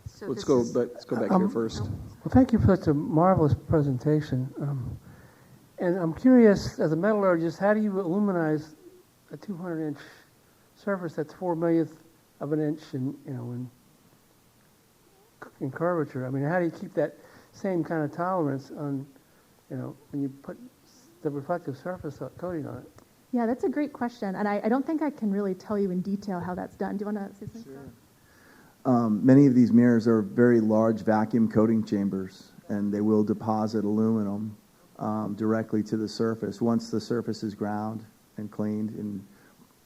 So Let's go back here first. Well, thank you for such a marvelous presentation. And I'm curious, as a metallurgist, how do you illuminize a 200-inch surface that's 4/millionth of an inch in curvature? I mean, how do you keep that same kind of tolerance on, when you put the reflective surface coating on it? Yeah, that's a great question, and I don't think I can really tell you in detail how that's done. Do you want to say something? Sure. Many of these mirrors are very large vacuum coating chambers, and they will deposit aluminum directly to the surface once the surface is ground and cleaned and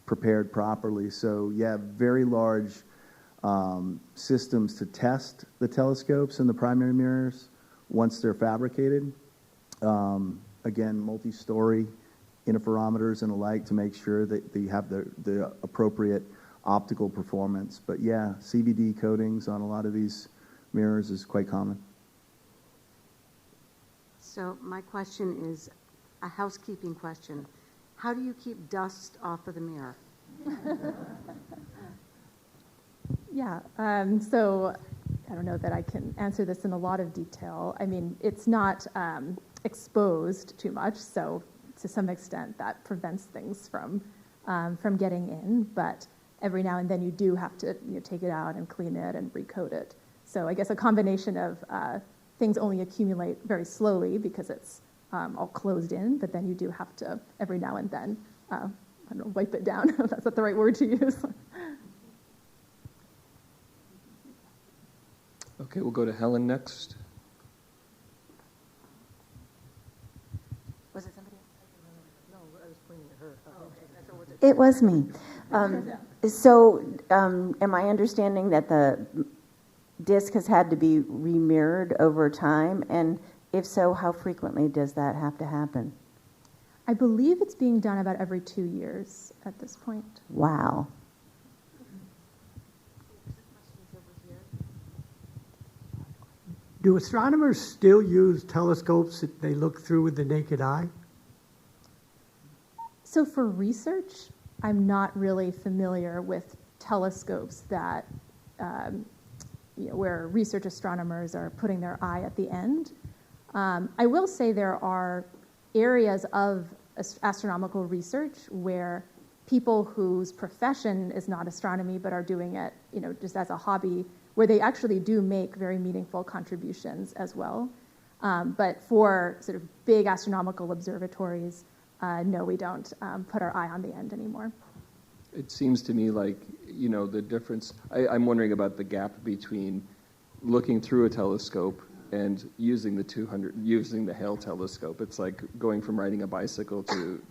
prepared properly. So yeah, very large systems to test the telescopes and the primary mirrors once they're fabricated. Again, multi-story interferometers and alike to make sure that you have the appropriate optical performance. But yeah, CVD coatings on a lot of these mirrors is quite common. So my question is a housekeeping question. How do you keep dust off of the mirror? Yeah, so I don't know that I can answer this in a lot of detail. I mean, it's not exposed too much, so to some extent that prevents things from getting in, but every now and then you do have to take it out and clean it and recoat it. So I guess a combination of things only accumulate very slowly because it's all closed in, but then you do have to every now and then wipe it down, if that's not the right word to use. Okay, we'll go to Helen next. Was it somebody else? It was me. So, am I understanding that the disk has had to be remirrored over time? And if so, how frequently does that have to happen? I believe it's being done about every 2 years at this point. Wow. Do astronomers still use telescopes that they look through with the naked eye? So for research, I'm not really familiar with telescopes that, where research astronomers are putting their eye at the end. I will say there are areas of astronomical research where people whose profession is not astronomy but are doing it, just as a hobby, where they actually do make very meaningful contributions as well. But for sort of big astronomical observatories, no, we don't put our eye on the end anymore. It seems to me like, the difference, I'm wondering about the gap between looking through a telescope and using the Hale Telescope. It's like going from riding a bicycle to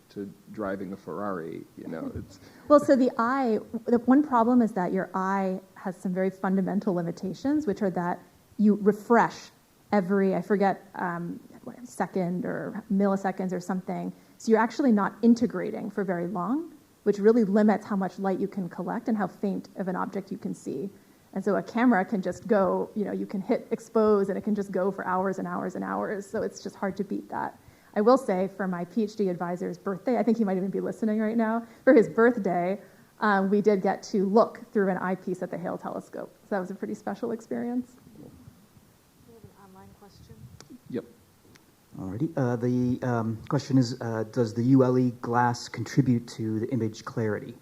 driving a Ferrari, It's Well, so the one problem is that your eye has some very fundamental limitations, which are that you refresh every, I forget, second or milliseconds or something. So you're actually not integrating for very long, which really limits how much light you can collect and how faint of an object you can see. And so a camera can just go, you can hit expose and it can just go for hours and hours and hours. So it's just hard to beat that. I will say for my PhD advisor's birthday, I think he might even be listening right now, for his birthday, we did get to look through an eyepiece at the Hale Telescope. So that was a pretty special experience. We have an online question. Yep. Alrighty. The question is, does the ULE glass contribute to the image clarity?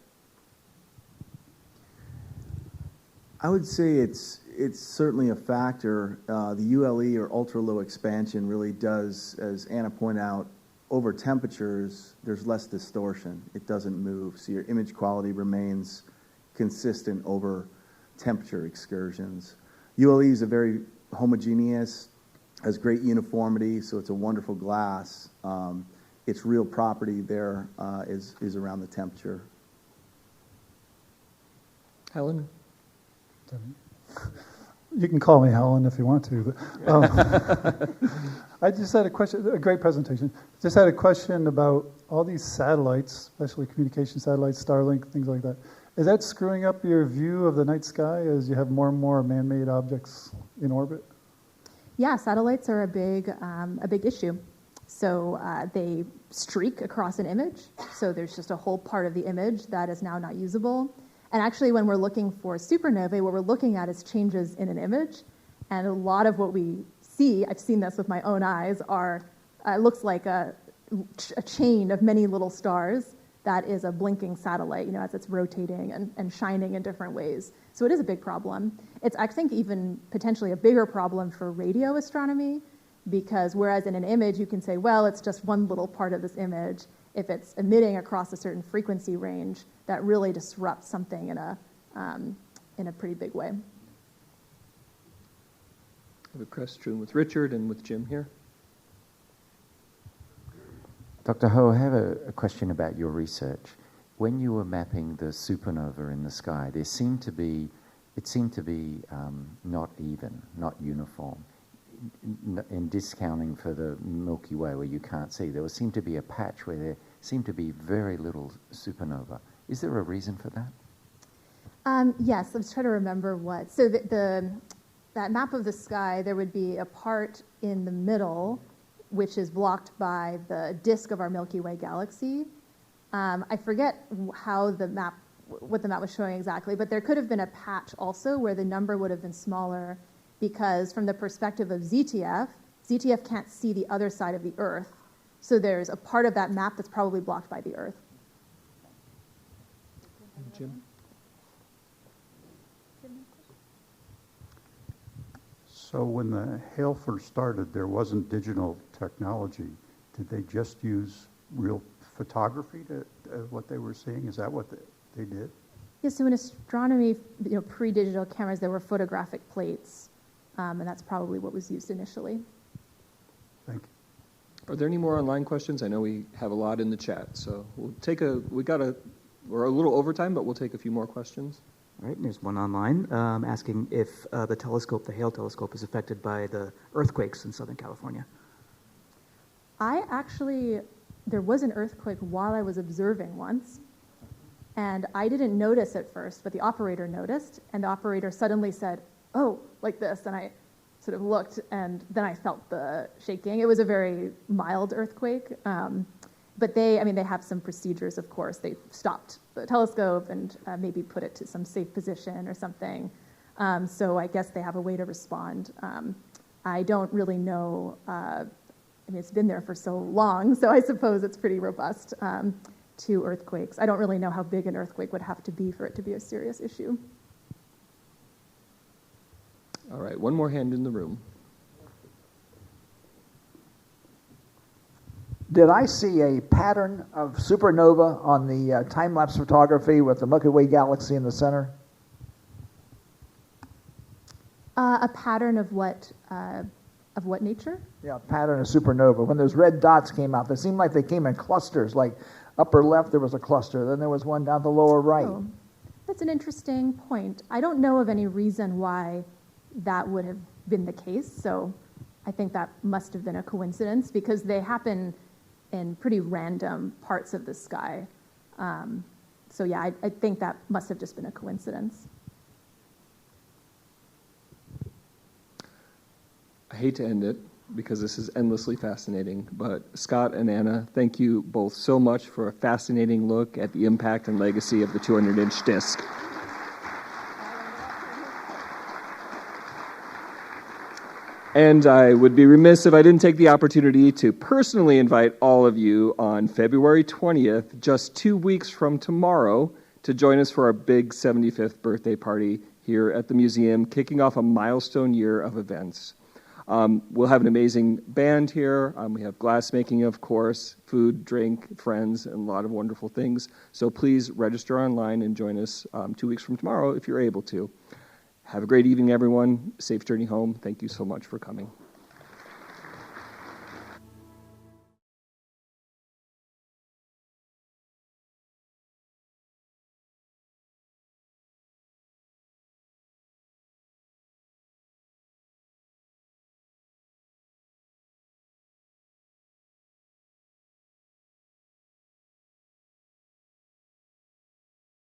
I would say it's certainly a factor. The ULE, or ultra-low expansion, really does, as Anna pointed out, over temperatures, there's less distortion. It doesn't move, so your image quality remains consistent over temperature excursions. ULE is a very homogeneous, has great uniformity, so it's a wonderful glass. Its real property there is around the temperature. Helen? You can call me Helen if you want to. But, I just had a question, a great presentation. Just had a question about all these satellites, especially communication satellites, Starlink, things like that. Is that screwing up your view of the night sky as you have more and more man-made objects in orbit? Yeah, satellites are a big issue. So they streak across an image. So there's just a whole part of the image that is now not usable. And actually, when we're looking for supernovae, what we're looking at is changes in an image. And a lot of what we see, I've seen this with my own eyes, looks like a chain of many little stars that is a blinking satellite, as it's rotating and shining in different ways. So it is a big problem. It's, I think, even potentially a bigger problem for radio astronomy, because whereas in an image you can say, well, it's just one little part of this image, if it's emitting across a certain frequency range, that really disrupts something in a pretty big way. I have a question with Richard and with Jim here. Dr. Ho, I have a question about your research. When you were mapping the supernova in the sky, it seemed to be not even, not uniform. In discounting for the Milky Way, where you can't see, there seemed to be a patch where there seemed to be very little supernova. Is there a reason for that? Yes, let's try to remember what. So that map of the sky, there would be a part in the middle which is blocked by the disk of our Milky Way galaxy. I forget what the map was showing exactly, but there could have been a patch also where the number would have been smaller, because from the perspective of ZTF can't see the other side of the Earth. So there's a part of that map that's probably blocked by the Earth. Jim? So when the Hale first started, there wasn't digital technology. Did they just use real photography to what they were seeing? Is that what they did? Yeah, so in astronomy, pre-digital cameras, there were photographic plates, and that's probably what was used initially. Thank you. Are there any more online questions? I know we have a lot in the chat, so we got a We're a little over time, but we'll take a few more questions. All right, and there's one online asking if the telescope, the Hale Telescope, is affected by the earthquakes in Southern California. There was an earthquake while I was observing once, and I didn't notice at first, but the operator noticed, and the operator suddenly said, "Oh," like this, and I sort of looked, and then I felt the shaking. It was a very mild earthquake, but they have some procedures, of course. They stopped the telescope and maybe put it to some safe position or something. So I guess they have a way to respond. I don't really know. It's been there for so long, so I suppose it's pretty robust to earthquakes. I don't really know how big an earthquake would have to be for it to be a serious issue. All right, one more hand in the room. Did I see a pattern of supernova on the time-lapse photography with the Milky Way galaxy in the center? A pattern of what nature? Yeah, pattern of supernova. When those red dots came out, they seemed like they came in clusters. Like upper left, there was a cluster. Then there was one down the lower right. Oh, that's an interesting point. I don't know of any reason why that would have been the case. So I think that must have been a coincidence because they happen in pretty random parts of the sky. So yeah, I think that must have just been a coincidence. I hate to end it because this is endlessly fascinating, but Scott and Anna, thank you both so much for a fascinating look at the impact and legacy of the 200-inch disk. And I would be remiss if I didn't take the opportunity to personally invite all of you on February 20th, just 2 weeks from tomorrow, to join us for our big 75th birthday party here at the museum, kicking off a milestone year of events. We'll have an amazing band here. We have glassmaking, of course, food, drink, friends, and a lot of wonderful things. So please register online and join us 2 weeks from tomorrow if you're able to. Have a great evening, everyone. Safe journey home. Thank you so much for coming.